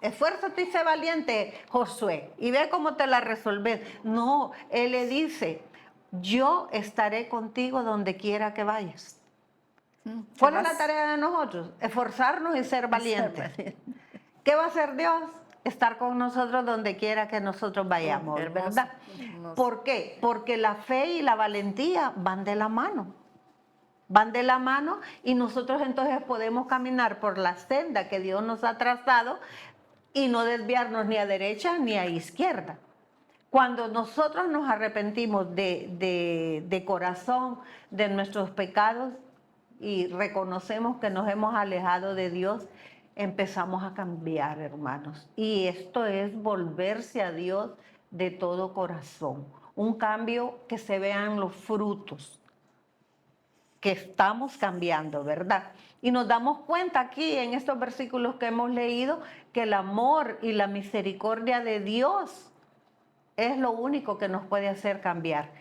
Esfuérzate y sé valiente, Josué, y ve cómo te la resolves. No, Él le dice, yo estaré contigo donde quiera que vayas. ¿Cuál es la tarea de nosotros? Esforzarnos y ser valientes. ¿Qué va a hacer Dios? Estar con nosotros donde quiera que nosotros vayamos, Hermoso, ¿verdad? hermoso. ¿Por qué? Porque la fe y la valentía van de la mano. Van de la mano y nosotros entonces podemos caminar por la senda que Dios nos ha trazado y no desviarnos ni a derecha ni a izquierda. Cuando nosotros nos arrepentimos de corazón de nuestros pecados y reconocemos que nos hemos alejado de Dios, empezamos a cambiar, hermanos. Y esto es volverse a Dios de todo corazón. Un cambio que se vean los frutos, que estamos cambiando, ¿verdad? Y nos damos cuenta aquí en estos versículos que hemos leído que el amor y la misericordia de Dios es lo único que nos puede hacer cambiar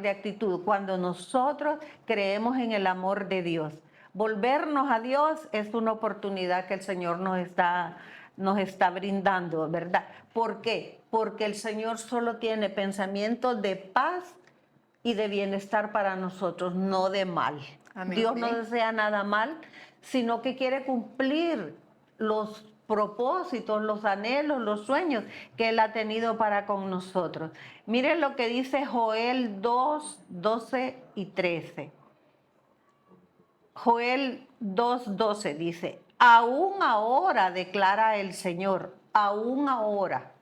de actitud. Cuando nosotros creemos en el amor de Dios, volvernos a Dios es una oportunidad que el Señor nos está brindando, ¿verdad? ¿Por qué? Porque el Señor solo tiene pensamientos de paz y de bienestar para nosotros, no de mal. Amén. Dios no desea nada mal, sino que quiere cumplir los propósitos, los anhelos, los sueños que Él ha tenido para con nosotros. Miren lo que dice Joel 2:12 y 13. Joel 2:12 dice, aún ahora declara el Señor, aún ahora,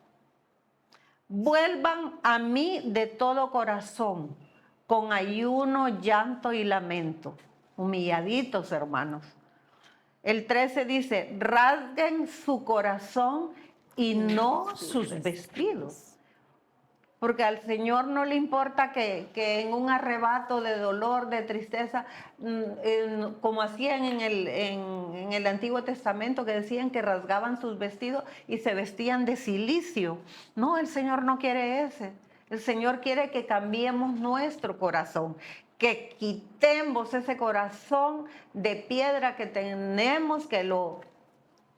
vuelvan a mí de todo corazón, con ayuno, llanto y lamento. Humilladitos, hermanos. El 13 dice, rasguen su corazón y no sus vestidos. Porque al Señor no le importa que en un arrebato de dolor, de tristeza, como hacían en el Antiguo Testamento, que decían que rasgaban sus vestidos y se vestían de cilicio. No, el Señor no quiere ese. El Señor quiere que cambiemos nuestro corazón, que quitemos ese corazón de piedra que tenemos, que lo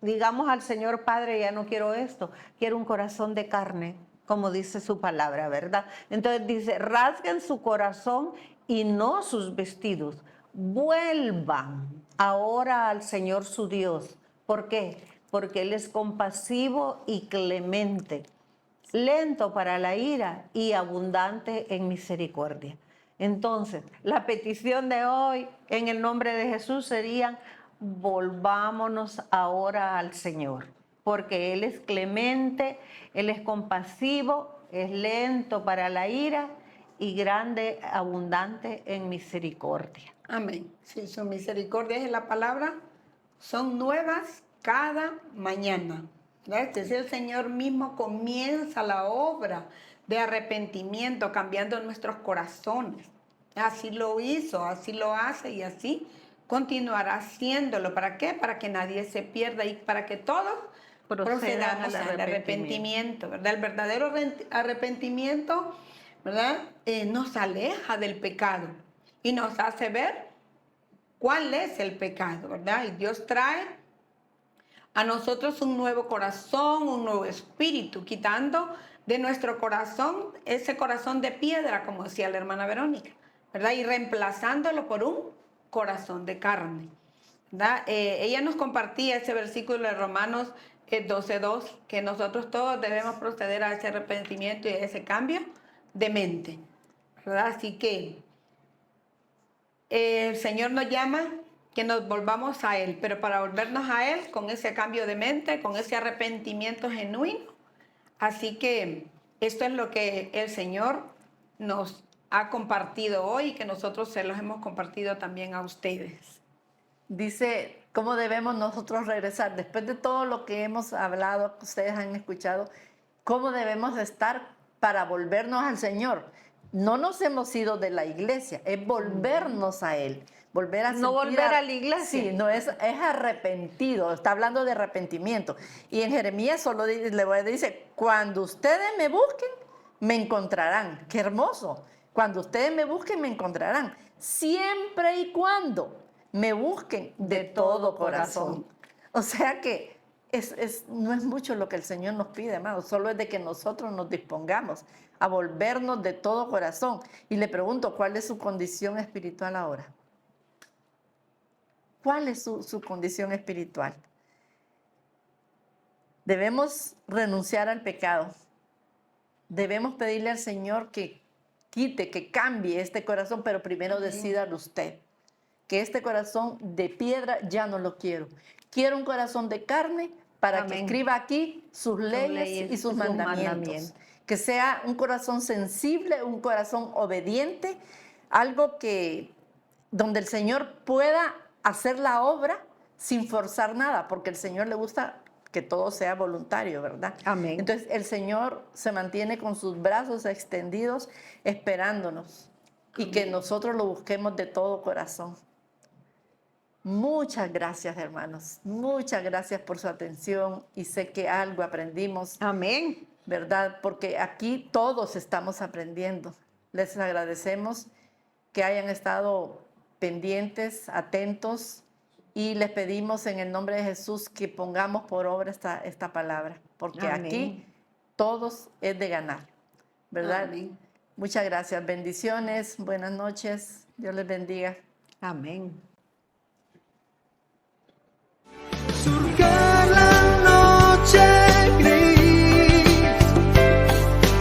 digamos al Señor Padre, ya no quiero esto, quiero un corazón de carne, como dice su palabra, ¿verdad? Entonces dice, rasguen su corazón y no sus vestidos. Vuelvan ahora al Señor su Dios. ¿Por qué? Porque Él es compasivo y clemente, lento para la ira y abundante en misericordia. Entonces, la petición de hoy en el nombre de Jesús sería, volvámonos ahora al Señor, porque Él es clemente, Él es compasivo, es lento para la ira y grande, abundante en misericordia. Amén. Sí, su misericordia es la palabra, son nuevas cada mañana. ¿Verdad? Es decir, el Señor mismo comienza la obra de arrepentimiento, cambiando nuestros corazones. Así lo hizo, así lo hace y así continuará haciéndolo. ¿Para qué? Para que nadie se pierda y para que todos procedamos al arrepentimiento, ¿verdad? El verdadero arrepentimiento, ¿verdad? Nos aleja del pecado y nos hace ver cuál es el pecado, ¿verdad? Y Dios trae a nosotros un nuevo corazón, un nuevo espíritu, quitando de nuestro corazón ese corazón de piedra, como decía la hermana Verónica, ¿verdad? Y reemplazándolo por un corazón de carne, ¿verdad? Ella nos compartía ese versículo de Romanos 12:2, que nosotros todos debemos proceder a ese arrepentimiento y a ese cambio de mente, ¿verdad? Así que el Señor nos llama que nos volvamos a Él, pero para volvernos a Él con ese cambio de mente, con ese arrepentimiento genuino. Así que esto es lo que el Señor nos ha compartido hoy y que nosotros se los hemos compartido también a ustedes. Dice, ¿cómo debemos nosotros regresar? Después de todo lo que hemos hablado, que ustedes han escuchado, ¿cómo debemos estar para volvernos al Señor? No nos hemos ido de la iglesia, es volvernos a Él. Volver a No volver a la iglesia. Sí, no es arrepentido, está hablando de arrepentimiento. Y en Jeremías solo dice, cuando ustedes me busquen, me encontrarán. ¡Qué hermoso! Cuando ustedes me busquen, me encontrarán. Siempre y cuando me busquen de todo corazón. O sea que no es mucho lo que el Señor nos pide, amados. Solo es de que nosotros nos dispongamos a volvernos de todo corazón. Y le pregunto, ¿cuál es su condición espiritual ahora? ¿Cuál es su condición espiritual? Debemos renunciar al pecado. Debemos pedirle al Señor que quite, que cambie este corazón, pero primero decídalo usted. Que este corazón de piedra ya no lo quiero. Quiero un corazón de carne para que escriba aquí sus leyes y sus mandamientos. Que sea un corazón sensible, un corazón obediente, algo donde el Señor pueda hacer la obra sin forzar nada, porque al Señor le gusta que todo sea voluntario, ¿verdad? Amén. Entonces el Señor se mantiene con sus brazos extendidos esperándonos y que nosotros lo busquemos de todo corazón. Muchas gracias, hermanos. Muchas gracias por su atención y sé que algo aprendimos. Amén. ¿Verdad? Porque aquí todos estamos aprendiendo. Les agradecemos que hayan estado pendientes, atentos, y les pedimos en el nombre de Jesús que pongamos por obra esta palabra, porque Amén. aquí todos es de ganar, ¿verdad? Amén. Muchas gracias, bendiciones, buenas noches, Dios les bendiga. Amén. Surcar la noche gris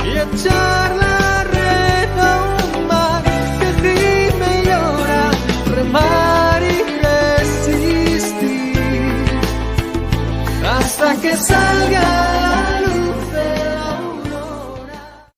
y echar la red a un mar que gime y llora, remar y resistir hasta que salga